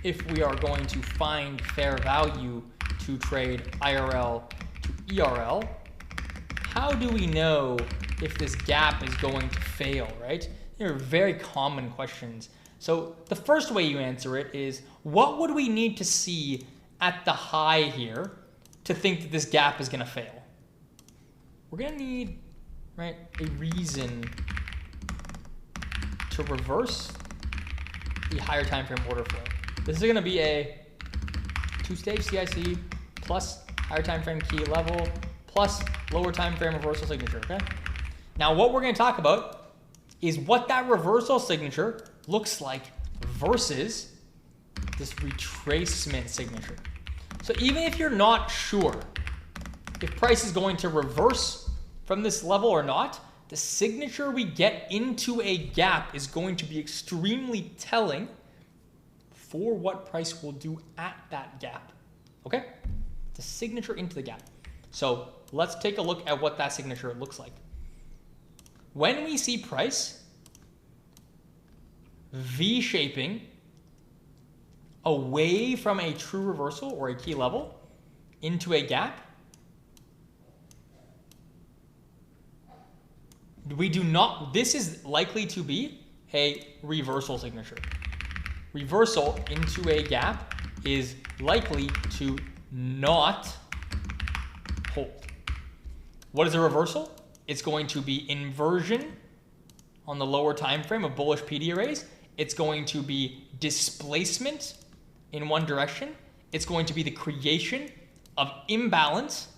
if we are going to find fair value to trade IRL to ERL? How do we know if this gap is going to fail, right? They're very common questions. So the first way you answer it is, what would we need to see at the high here to think that this gap is gonna fail? We're gonna need, right, a reason to reverse the higher time frame order flow. This is gonna be a two-stage CIC plus higher time frame key level plus lower time frame reversal signature, okay? Now what we're gonna talk about is what that reversal signature looks like versus this retracement signature. So even if you're not sure if price is going to reverse from this level or not, the signature we get into a gap is going to be extremely telling for what price will do at that gap, okay? The signature into the gap. So let's take a look at what that signature looks like. When we see price V-shaping away from a true reversal or a key level into a gap, this is likely to be a reversal signature. Reversal into a gap is likely to not hold. What is a reversal? It's going to be inversion on the lower time frame of bullish PD arrays. It's going to be displacement in one direction. It's going to be the creation of imbalance,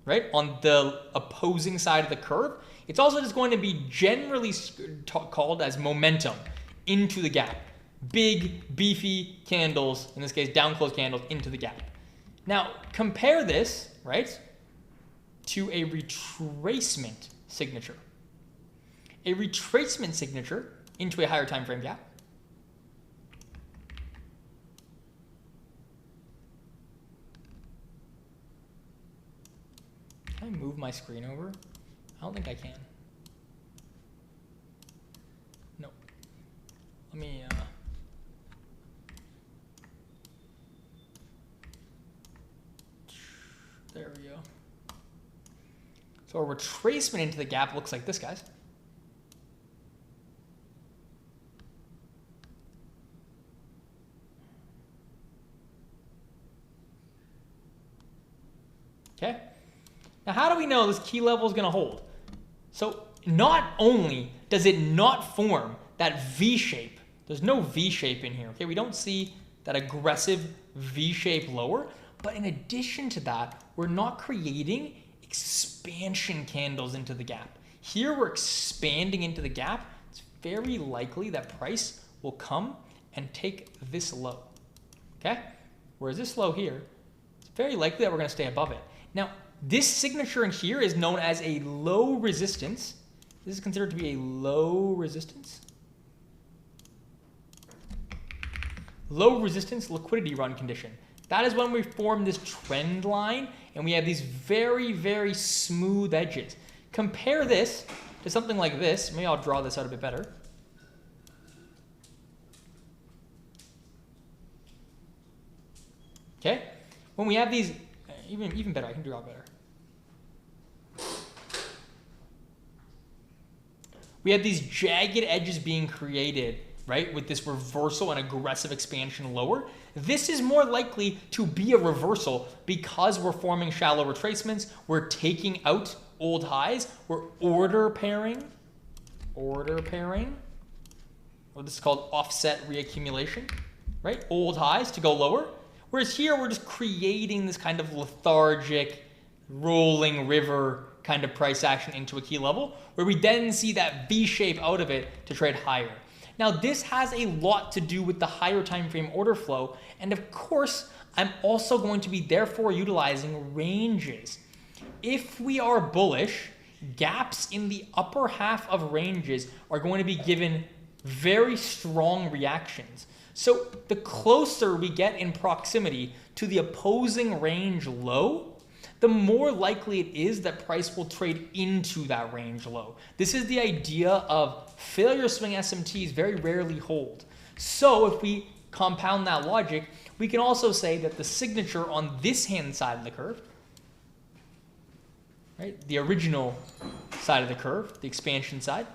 right, on the opposing side of the curve. It's also just going to be generally called as momentum into the gap. Big, beefy candles, in this case, down close candles into the gap. Now, compare this, right, to a retracement signature. A retracement signature into a higher time frame gap. Can I move my screen over? I don't think I can. No. Let me, there we go. So a retracement into the gap looks like this, guys. Okay. Now, how do we know this key level is going to hold? So not only does it not form that V shape, there's no V shape in here, okay? We don't see that aggressive V shape lower, but in addition to that, we're not creating expansion candles into the gap. Here we're expanding into the gap. It's very likely that price will come and take this low, okay? Whereas this low here, it's very likely that we're going to stay above it. Now, this signature in here is known as a low resistance. This is considered to be a low resistance. Low resistance liquidity run condition. That is when we form this trend line and we have these very, very smooth edges. Compare this to something like this. Maybe I'll draw this out a bit better. Okay? When we have these, even better, I can draw better. We have these jagged edges being created, right, with this reversal and aggressive expansion lower. This is more likely to be a reversal because we're forming shallow retracements. We're taking out old highs. We're order pairing. Or this is called offset reaccumulation, right? Old highs to go lower. Whereas here, we're just creating this kind of lethargic, rolling river kind of price action into a key level, where we then see that V shape out of it to trade higher. Now, this has a lot to do with the higher time frame order flow, and of course, I'm also going to be therefore utilizing ranges. If we are bullish, gaps in the upper half of ranges are going to be given very strong reactions. So the closer we get in proximity to the opposing range low, the more likely it is that price will trade into that range low. This is the idea of failure swing SMTs very rarely hold. So if we compound that logic, we can also say that the signature on this hand side of the curve, right, the original side of the curve, the expansion side,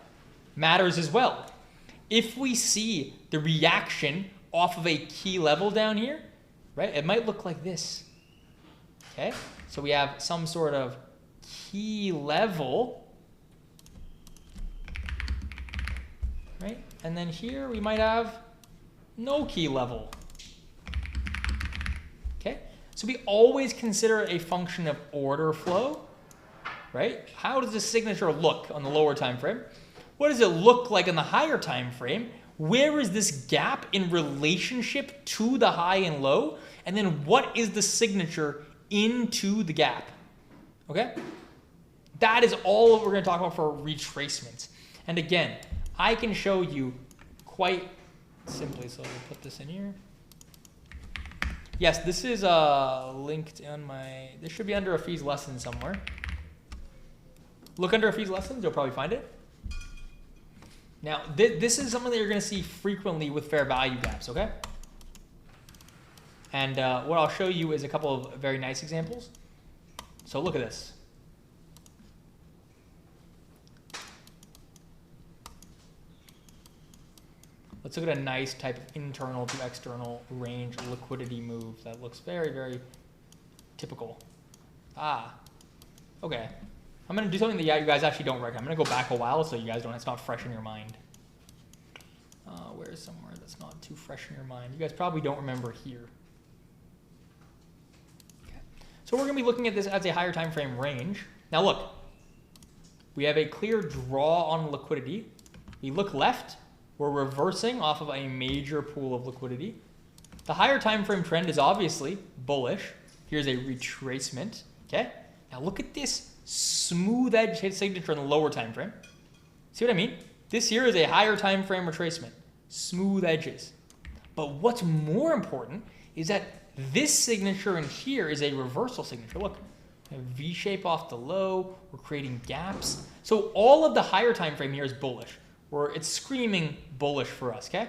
matters as well. If we see the reaction off of a key level down here, right, it might look like this. Okay, so we have some sort of key level, right, and then here we might have no key level. Okay, so we always consider a function of order flow, right? How does the signature look on the lower time frame? What does it look like in the higher time frame? Where is this gap in relationship to the high and low? And then what is the signature into the gap? Okay? That is all that we're going to talk about for retracements. And again, I can show you quite simply. So we'll put this in here. Yes, this is linked on my, this should be under a fees lesson somewhere. Look under a fees lessons, you'll probably find it. Now, this is something that you're going to see frequently with fair value gaps, okay? And what I'll show you is a couple of very nice examples. So look at this. Let's look at a nice type of internal to external range liquidity move that looks very, very typical. Okay. I'm going to do something that you guys actually don't recognize. I'm going to go back a while so you guys don't, it's not fresh in your mind. Where's somewhere that's not too fresh in your mind? You guys probably don't remember here. Okay. So we're going to be looking at this as a higher time frame range. Now look, we have a clear draw on liquidity. We look left, we're reversing off of a major pool of liquidity. The higher time frame trend is obviously bullish. Here's a retracement. Okay. Now look at this smooth edge signature in the lower time frame. See what I mean? This here is a higher time frame retracement. Smooth edges. But what's more important is that this signature in here is a reversal signature. Look, a V shape off the low. We're creating gaps. So all of the higher time frame here is bullish. Where it's screaming bullish for us, okay?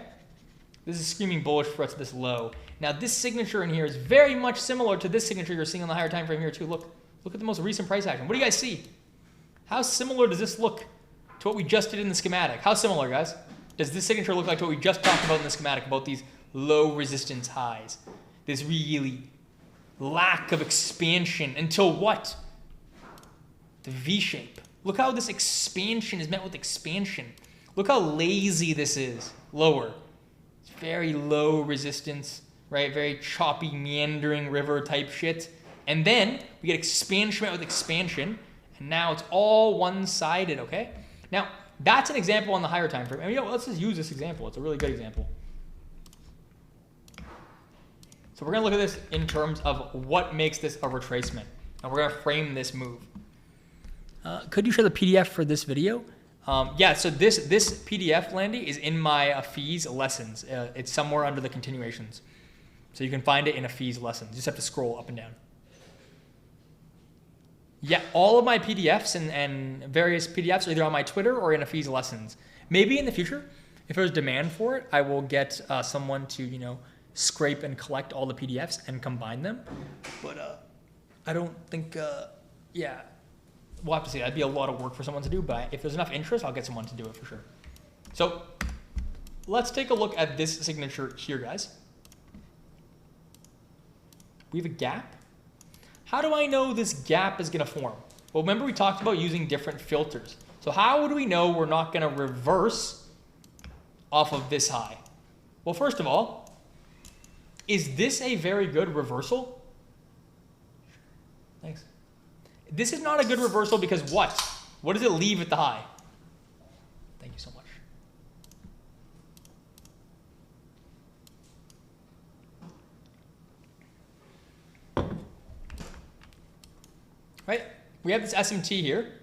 This is screaming bullish for us at this low. Now this signature in here is very much similar to this signature you're seeing on the higher time frame here too. Look at the most recent price action. What do you guys see? How similar does this look to what we just did in the schematic? How similar, guys? Does this signature look like to what we just talked about in the schematic about these low resistance highs? This really lack of expansion until what? The V shape. Look how this expansion is met with expansion. Look how lazy this is. Lower. It's very low resistance, right? Very choppy, meandering river type shit. And then we get expansion met with expansion. And now it's all one-sided, okay? Now, that's an example on the higher time frame. And let's just use this example. It's a really good example. So we're going to look at this in terms of what makes this a retracement. And we're going to frame this move. Could you share the PDF for this video? Yeah, so this PDF, Landy, is in my fees lessons. It's somewhere under the continuations. So you can find it in a fees lesson. You just have to scroll up and down. Yeah, all of my PDFs and various PDFs are either on my Twitter or in a fees lessons. Maybe in the future, if there's demand for it, I will get someone to, scrape and collect all the PDFs and combine them. But I don't think, yeah. We'll have to see. That'd be a lot of work for someone to do, but if there's enough interest, I'll get someone to do it for sure. So let's take a look at this signature here, guys. We have a gap. How do I know this gap is going to form? Well, remember we talked about using different filters. So how would we know we're not going to reverse off of this high? Well, first of all, is this a very good reversal? Thanks. This is not a good reversal because what? What does it leave at the high? Thank you so much. Right? We have this SMT here.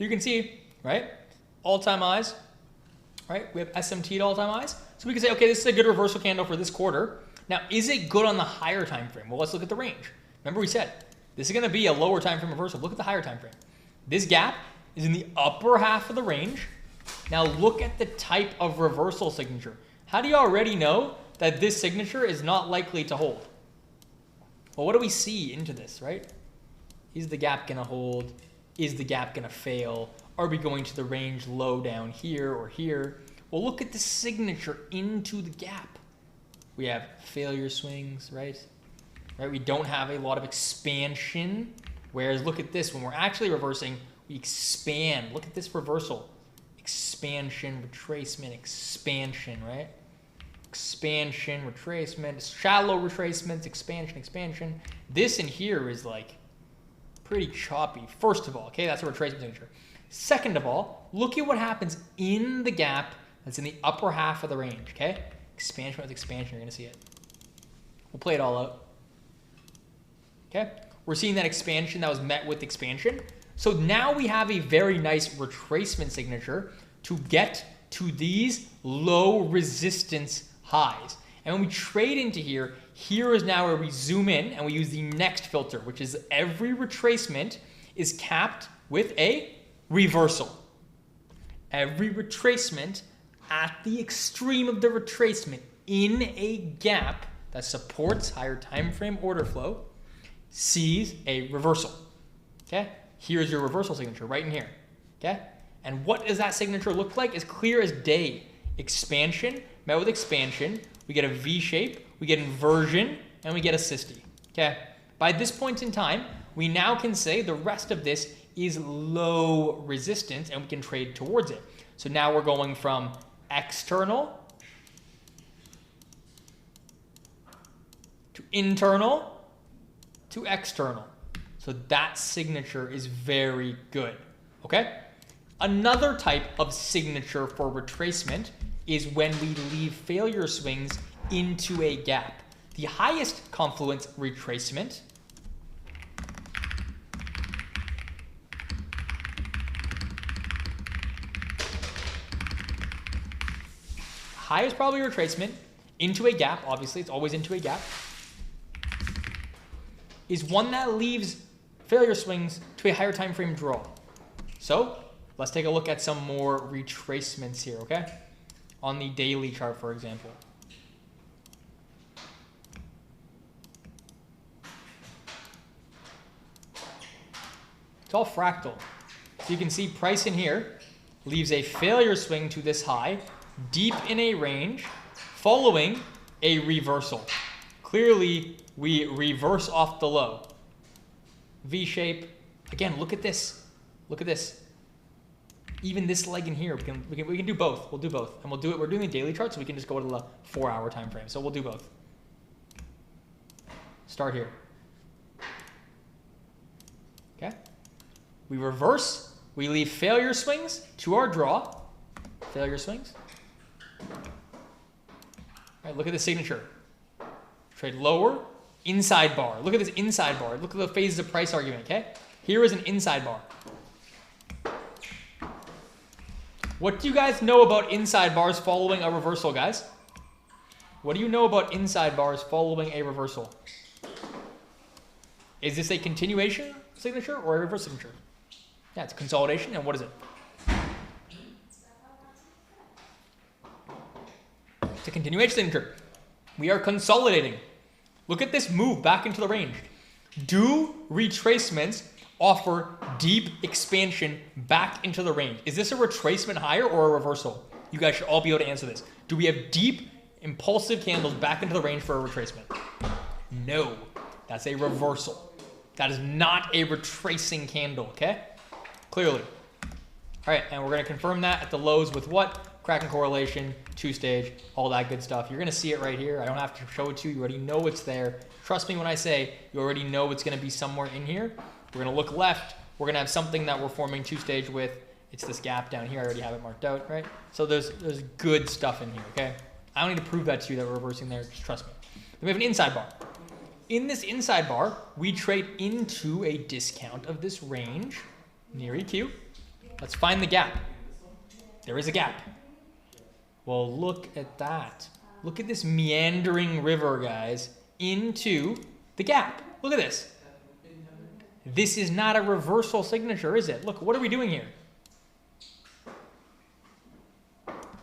You can see, right, all-time highs, right? We have SMT at all-time highs. So we can say, okay, this is a good reversal candle for this quarter. Now, is it good on the higher time frame? Well, let's look at the range. Remember we said, this is going to be a lower time frame reversal. Look at the higher time frame. This gap is in the upper half of the range. Now look at the type of reversal signature. How do you already know that this signature is not likely to hold? Well, what do we see into this, right? Is the gap going to hold? Is the gap going to fail? Are we going to the range low down here or here? Well, look at the signature into the gap. We have failure swings, right? We don't have a lot of expansion. Whereas look at this, when we're actually reversing, we expand. Look at this reversal. Expansion, retracement, expansion, right? Expansion, retracement, shallow retracements, expansion, expansion. This in here is like pretty choppy. First of all, okay, that's a retracement signature. Second of all, look at what happens in the gap that's in the upper half of the range, okay? Expansion with expansion, you're gonna see it. We'll play it all out. Okay, we're seeing that expansion that was met with expansion. So now we have a very nice retracement signature to get to these low resistance highs. And when we trade into here, here is now where we zoom in and we use the next filter, which is every retracement is capped with a reversal. Every retracement at the extreme of the retracement in a gap that supports higher time frame order flow sees a reversal. Okay, here's your reversal signature right in here. Okay, and what does that signature look like? As clear as day. Expansion met with expansion, we get a V shape, we get inversion, and we get a systy. Okay, by this point in time, we now can say the rest of this is low resistance and we can trade towards it. So now we're going from external to internal to external. So that signature is very good, okay? Another type of signature for retracement is when we leave failure swings into a gap. The highest confluence retracement highest probability retracement into a gap, obviously it's always into a gap, is one that leaves failure swings to a higher time frame draw. So let's take a look at some more retracements here, okay? On the daily chart, for example. It's all fractal. So you can see price in here leaves a failure swing to this high, deep in a range, following a reversal. Clearly, we reverse off the low. V shape. Again, look at this. Look at this. Even this leg in here, we can do both. We'll do both, and we'll do it. We're doing the daily chart, so we can just go to the 4-hour time frame. So we'll do both. Start here. Okay. We reverse. We leave failure swings to our draw. Failure swings. All right. Look at the signature. Trade lower. Inside bar. Look at this inside bar. Look at the phases of price argument, okay? Here is an inside bar. What do you guys know about inside bars following a reversal, guys? What do you know about inside bars following a reversal? Is this a continuation signature or a reverse signature? Yeah, it's consolidation, and what is it? It's a continuation signature. We are consolidating. Look at this move back into the range. Do retracements offer deep expansion back into the range? Is this a retracement higher or a reversal? You guys should all be able to answer this. Do we have deep, impulsive candles back into the range for a retracement? No, that's a reversal. That is not a retracing candle, okay? Clearly. All right, and we're gonna confirm that at the lows with what? Kraken correlation, two-stage, all that good stuff. You're gonna see it right here. I don't have to show it to you. You already know it's there. Trust me when I say you already know it's gonna be somewhere in here. We're gonna look left. We're gonna have something that we're forming two-stage with. It's this gap down here. I already have it marked out, right? So there's good stuff in here, okay? I don't need to prove that to you that we're reversing there. Just trust me. Then we have an inside bar. In this inside bar, we trade into a discount of this range near EQ. Let's find the gap. There is a gap. Well, look at that. Look at this meandering river, guys, into the gap. Look at this. This is not a reversal signature, is it? Look, what are we doing here?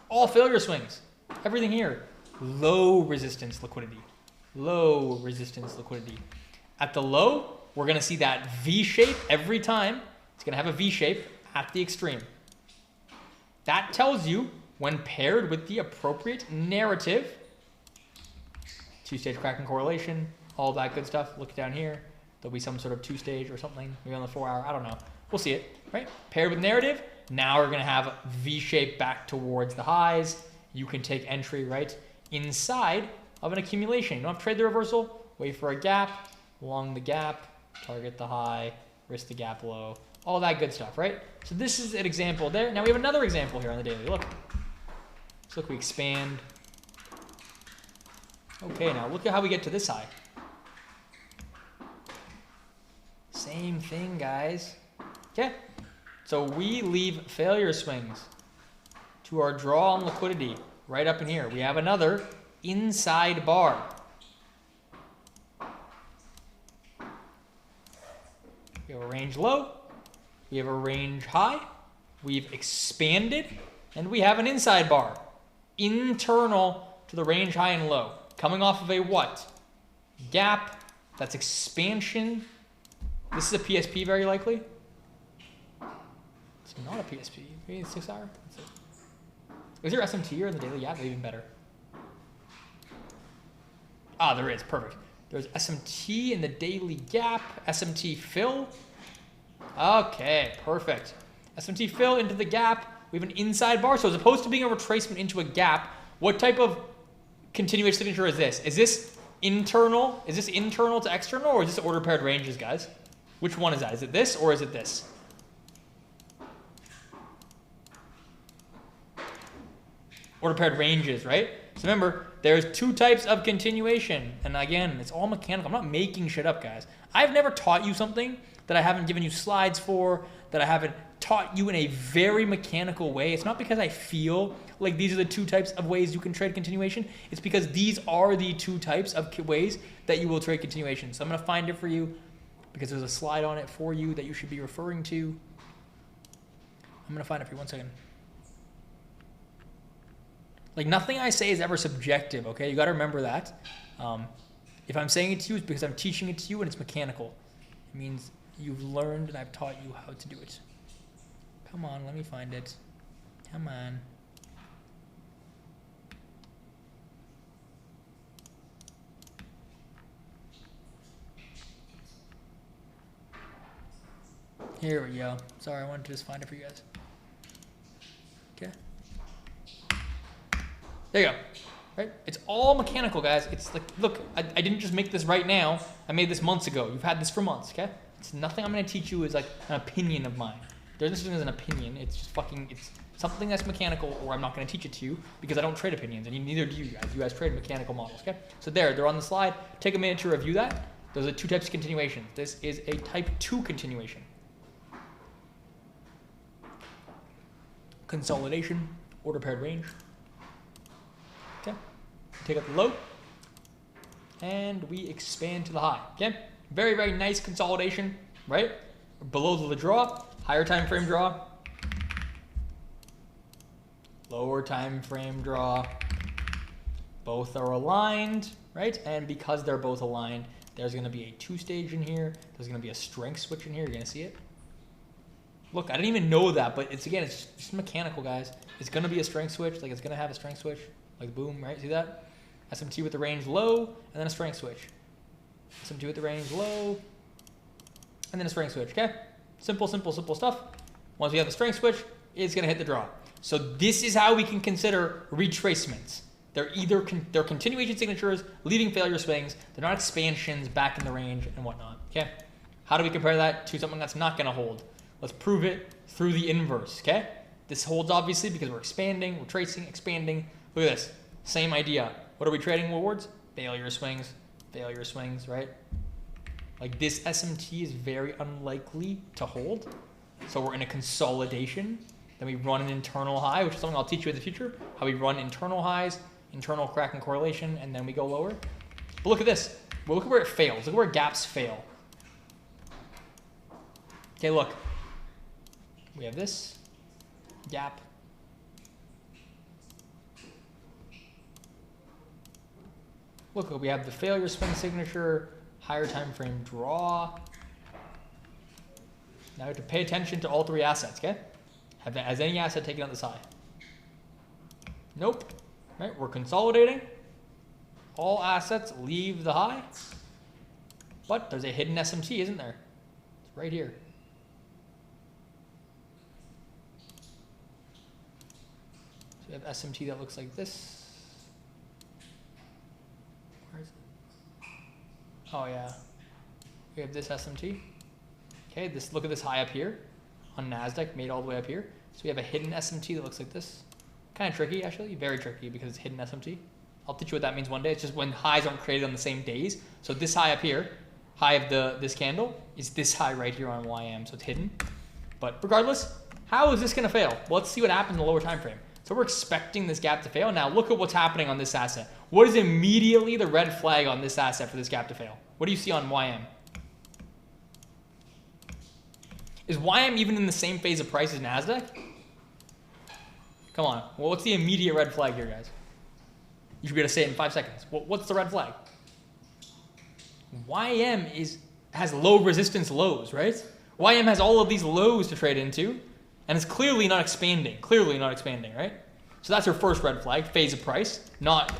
All failure swings. Everything here. Low resistance liquidity. Low resistance liquidity. At the low, we're going to see that V shape every time. It's going to have a V shape at the extreme. That tells you, when paired with the appropriate narrative, two-stage cracking correlation, all that good stuff. Look down here. There'll be some sort of two-stage or something, maybe on the 4-hour. I don't know. We'll see it, right? Paired with narrative, now we're going to have V-shape back towards the highs. You can take entry, right, inside of an accumulation. You don't have to trade the reversal. Wait for a gap, along the gap, target the high, risk the gap low, all that good stuff, right? So this is an example there. Now we have another example here on the daily. Look. So look, we expand. Okay, now look at how we get to this high. Same thing, guys. Okay, so we leave failure swings to our draw on liquidity right up in here. We have another inside bar. We have a range low, we have a range high, we've expanded, and we have an inside bar internal to the range high and low, coming off of a what? Gap. That's expansion. This is a PSP, very likely. It's not a PSP. Maybe 6 hour. That's it. Is there SMT here in the daily? Yeah, even better. Ah, there is. Perfect. There's SMT in the daily gap. SMT fill. Okay, perfect. SMT fill into the gap. We have an inside bar. So as opposed to being a retracement into a gap, what type of continuation signature is this? Is this internal? Is this internal to external, or is this order paired ranges, guys? Which one is that? Is it this or is it this? Order paired ranges, right? So remember, there's two types of continuation. And again, it's all mechanical. I'm not making shit up, guys. I've never taught you something that I haven't given you slides for, that I haven't taught you in a very mechanical way. It's not because I feel like these are the two types of ways you can trade continuation. It's because these are the two types of ways that you will trade continuation. So I'm going to find it for you because there's a slide on it for you that you should be referring to. I'm going to find it for you. 1 second. Like, nothing I say is ever subjective, okay? You got to remember that. If I'm saying it to you, it's because I'm teaching it to you and it's mechanical. It means you've learned and I've taught you how to do it. Come on, let me find it. Come on. Here we go. Sorry, I wanted to just find it for you guys. Okay. There you go. Right? It's all mechanical, guys. It's like, look, I didn't just make this right now. I made this months ago. You've had this for months, okay? It's nothing I'm going to teach you is like an opinion of mine. There's no such thing as an opinion. It's just fucking, it's something that's mechanical, or I'm not going to teach it to you because I don't trade opinions, and neither do you guys. You guys trade mechanical models, okay? So they're on the slide. Take a minute to review that. Those are two types of continuation. This is a type 2 continuation. Consolidation, order paired range. Okay, take up the low, and we expand to the high. Okay, very, very nice consolidation, right? Below the draw, higher time frame draw, lower time frame draw. Both are aligned, right? And because they're both aligned, there's going to be a 2-stage in here. There's going to be a strength switch in here. You're going to see it. Look, I didn't even know that, but it's just mechanical, guys. It's going to be a strength switch. Like, it's going to have a strength switch. Like, boom, right? See that? SMT with the range low, and then a strength switch. SMT with the range low, and then a strength switch, okay? Simple, simple, simple stuff. Once we have the strength switch, it's going to hit the draw. So this is how we can consider retracements. They're either they're continuation signatures, leaving failure swings. They're not expansions back in the range and whatnot, okay? How do we compare that to something that's not going to hold? Let's prove it through the inverse, okay? This holds, obviously, because we're expanding, we're tracing, expanding. Look at this. Same idea. What are we trading towards? Failure swings, right? Like, this SMT is very unlikely to hold So we're in a consolidation. Then we run an internal high, which is something I'll teach you in the future, how we run internal highs, internal crack and correlation, and then we go lower. But look at this. Well, look at where it fails. Look at where gaps fail. Okay, look. We have this gap. Look, we have the failure swing signature, higher time frame draw. Now we have to pay attention to all three assets, okay? Has any asset taken out this high? Nope. Right, we're consolidating. All assets leave the high. But there's a hidden SMT, isn't there? It's right here. So we have SMT that looks like this. Where is it? Oh yeah. We have this SMT. Okay, look at this high up here on NASDAQ, made all the way up here. So we have a hidden SMT that looks like this. Kind of tricky, actually. Very tricky because it's hidden SMT. I'll teach you what that means one day. It's just when highs aren't created on the same days. So this high up here, high of this candle, is this high right here on YM. So it's hidden. But regardless, how is this going to fail? Well, let's see what happens in the lower time frame. So we're expecting this gap to fail. Now look at what's happening on this asset. What is immediately the red flag on this asset for this gap to fail? What do you see on YM? Is YM even in the same phase of price as NASDAQ? Come on. Well, what's the immediate red flag here, guys? You should be able to say it in 5 seconds. What's the red flag? YM has low resistance lows, right? YM has all of these lows to trade into, and it's clearly not expanding. Clearly not expanding, right? So that's your first red flag, phase of price.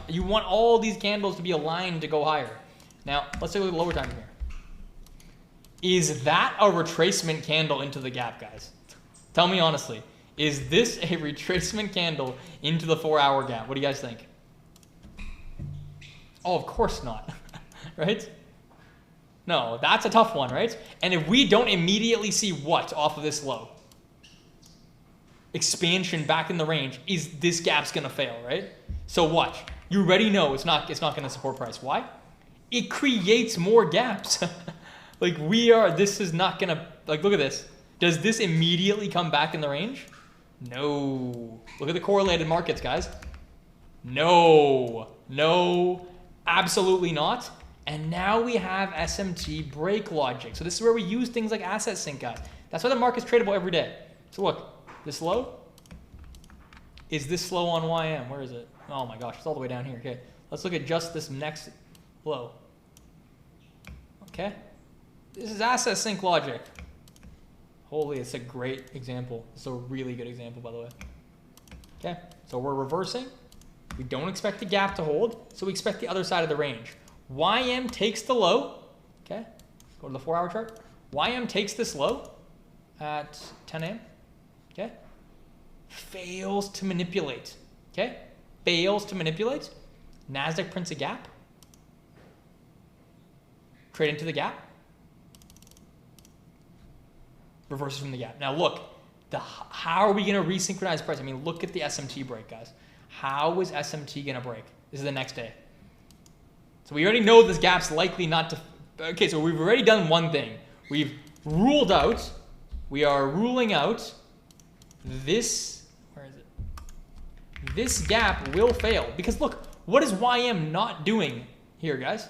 You want all these candles to be aligned to go higher. Now, let's take a look at the lower time here. Is that a retracement candle into the gap, guys? Tell me honestly. Is this a retracement candle into the 4-hour gap? What do you guys think? Oh, of course not, right? No, that's a tough one, right? And if we don't immediately see what off of this low? Expansion back in the range, is this gap's gonna fail, right? So watch. You already know it's not gonna support price. Why? It creates more gaps. Like this is not gonna, like look at this. Does this immediately come back in the range? No. Look at the correlated markets, guys. No, absolutely not. And now we have SMT break logic. So this is where we use things like asset sync, guys. That's why the market's tradable every day. So look, this low, is this low on YM? Where is it? Oh my gosh, it's all the way down here. Okay, let's look at just this next low. Okay, this is asset sync logic. Holy, it's a great example. It's a really good example, by the way. Okay, so we're reversing. We don't expect the gap to hold, so we expect the other side of the range. YM takes the low. Okay, go to the 4-hour chart. YM takes this low at 10 a.m. Okay, fails to manipulate. Okay, fails to manipulate. NASDAQ prints a gap. Trade into the gap. Reverses from the gap. Now look, how are we going to resynchronize price? I mean, look at the SMT break, guys. How is SMT going to break? This is the next day. So we already know this gap's likely not to... Okay, so we've already done one thing. We've ruled out, we are ruling out this... Where is it? This gap will fail. Because look, what is YM not doing here, guys?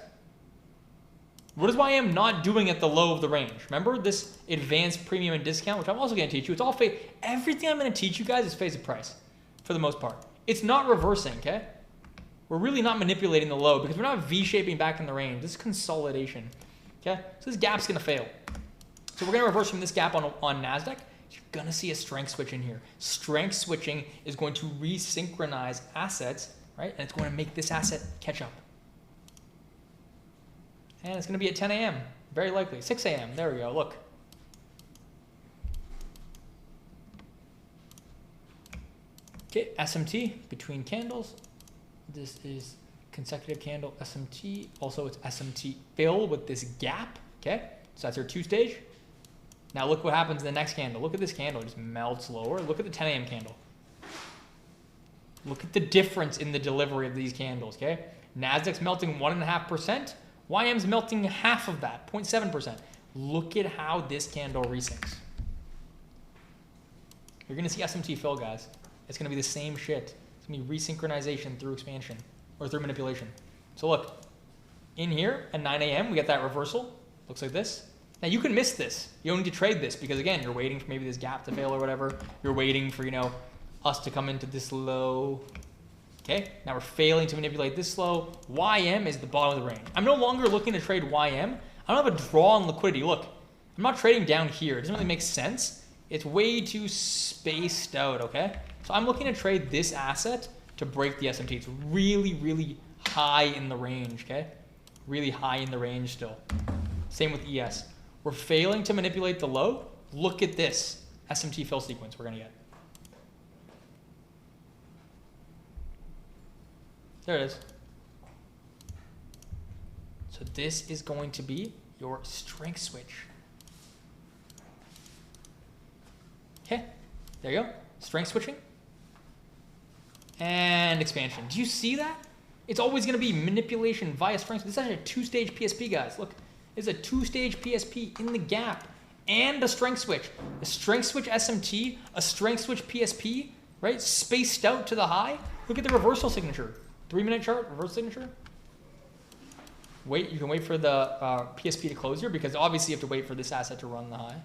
What is YM not doing at the low of the range? Remember this advanced premium and discount, which I'm also going to teach you. It's all phase. Everything I'm going to teach you guys is phase of price, for the most part. It's not reversing, okay? We're really not manipulating the low because we're not V-shaping back in the range. This is consolidation, okay? So this gap's going to fail. So we're going to reverse from this gap on NASDAQ. You're going to see a strength switch in here. Strength switching is going to resynchronize assets, right? And it's going to make this asset catch up. And it's going to be at 10 a.m. Very likely. 6 a.m. There we go. Look. Okay, SMT between candles. This is consecutive candle SMT. Also, it's SMT fill with this gap. Okay, so that's our 2-stage. Now look what happens in the next candle. Look at this candle. It just melts lower. Look at the 10 a.m. candle. Look at the difference in the delivery of these candles. Okay, NASDAQ's melting 1.5%. YM's melting half of that, 0.7%. Look at how this candle resyncs. you're going to see SMT fill, guys. It's going to be the same shit. It's going to be resynchronization through expansion or through manipulation. So look, in here at 9 a.m., we get that reversal. Looks like this. Now you can miss this. You don't need to trade this because again, you're waiting for maybe this gap to fail or whatever. You're waiting for, you know, us to come into this low. Okay, now we're failing to manipulate this low. YM is the bottom of the range. I'm no longer looking to trade YM. I don't have a draw on liquidity. Look, I'm not trading down here. It doesn't really make sense. It's way too spaced out, okay? So I'm looking to trade this asset to break the SMT. It's really, really high in the range, okay? Really high in the range still. Same with ES. We're failing to manipulate the low. Look at this SMT fill sequence we're gonna get. There it is. So this is going to be your strength switch. Okay, there you go. Strength switching. And expansion. Do you see that? It's always going to be manipulation via strength. This is actually a two-stage PSP, guys. Look, it's a two-stage PSP in the gap and a strength switch. A strength switch SMT, a strength switch PSP, right? Spaced out to the high. Look at the reversal signature. 3-minute chart, reverse signature. Wait, you can wait for the PSP to close here because obviously you have to wait for this asset to run the high.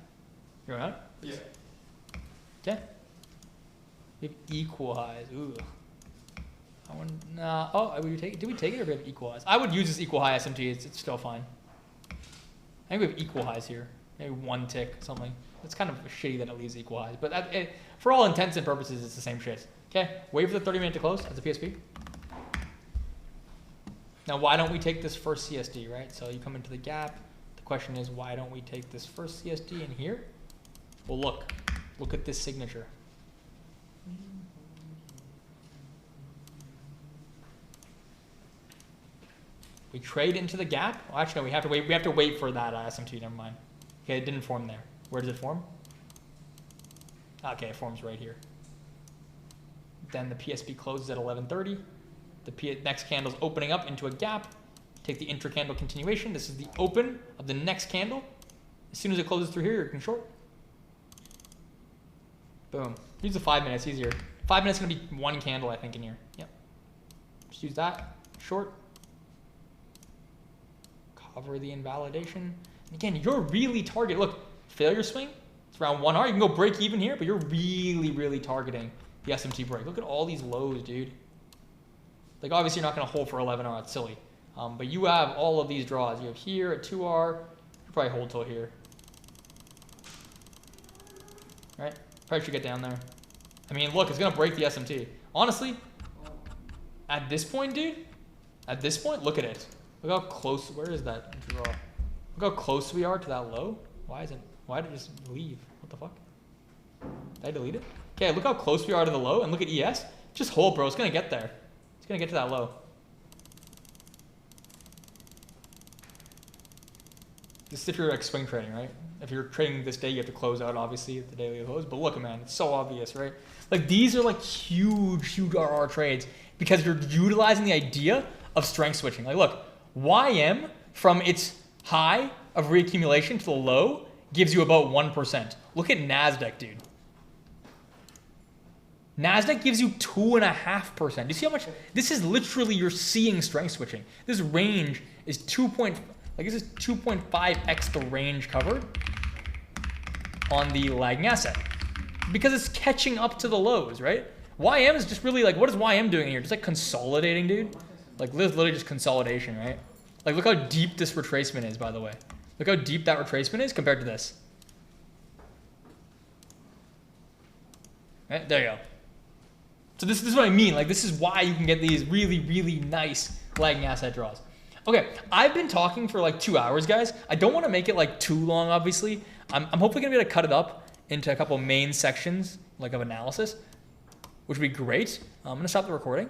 You're right? Yeah. Okay. We have equal highs. Ooh. I wouldn't, nah. Oh, did we take it or do we have equal highs? I would use this equal high SMT. It's still fine. I think we have equal highs here. Maybe one tick, something. It's kind of shitty that it leaves equal highs. But for all intents and purposes, it's the same shit. Okay, wait for the 30-minute to close as a PSP. Now, why don't we take this first CSD, right? So you come into the gap. The question is, why don't we take this first CSD in here? Well, look at this signature. We trade into the gap. Well, actually, no, we have to wait. We have to wait for that SMT. Never mind. Okay, it didn't form there. Where does it form? Okay, it forms right here. Then the PSP closes at 11:30. The next candle's opening up into a gap. Take the intra-candle continuation. This is the open of the next candle. As soon as it closes through here, you can short. Boom. Use the 5 minutes, easier. 5 minutes is going to be one candle, I think, in here. Yep. Just use that. Short. Cover the invalidation. And again, you're really targeting. Look, failure swing. It's around 1 hour. You can go break even here, but you're really, really targeting the SMT break. Look at all these lows, dude. Like, obviously, you're not going to hold for 11 hours. It's silly. But you have all of these draws. You have here at 2R. You probably hold till here. Right? Probably should get down there. I mean, look, it's going to break the SMT. Honestly, at this point, dude, at this point, look at it. Look how close, where is that draw? Look how close we are to that low. Why did it just leave? What the fuck? Did I delete it? Okay, look how close we are to the low, and look at ES. Just hold, bro. It's going to get there. It's going to get to that low. This is if you're like swing trading, right? If you're trading this day, you have to close out, obviously, at the daily close. But look, man, it's so obvious, right? Like, these are like huge, huge RR trades because you're utilizing the idea of strength switching. Like, look, YM from its high of reaccumulation to the low gives you about 1%. Look at NASDAQ, dude. NASDAQ gives you 2.5%. Do you see how much? This is literally, you're seeing strength switching. This range is 2.5x the range covered on the lagging asset because it's catching up to the lows, right? YM is just really like, what is YM doing here? Just like consolidating, dude. Like literally just consolidation, right? Like look how deep this retracement is, by the way. Look how deep that retracement is compared to this. Right, there you go. So this is what I mean. Like this is why you can get these really, really nice lagging asset draws. Okay, I've been talking for like 2 hours, guys. I don't want to make it like too long, obviously. I'm hopefully gonna be able to cut it up into a couple main sections like of analysis, which would be great. I'm gonna stop the recording.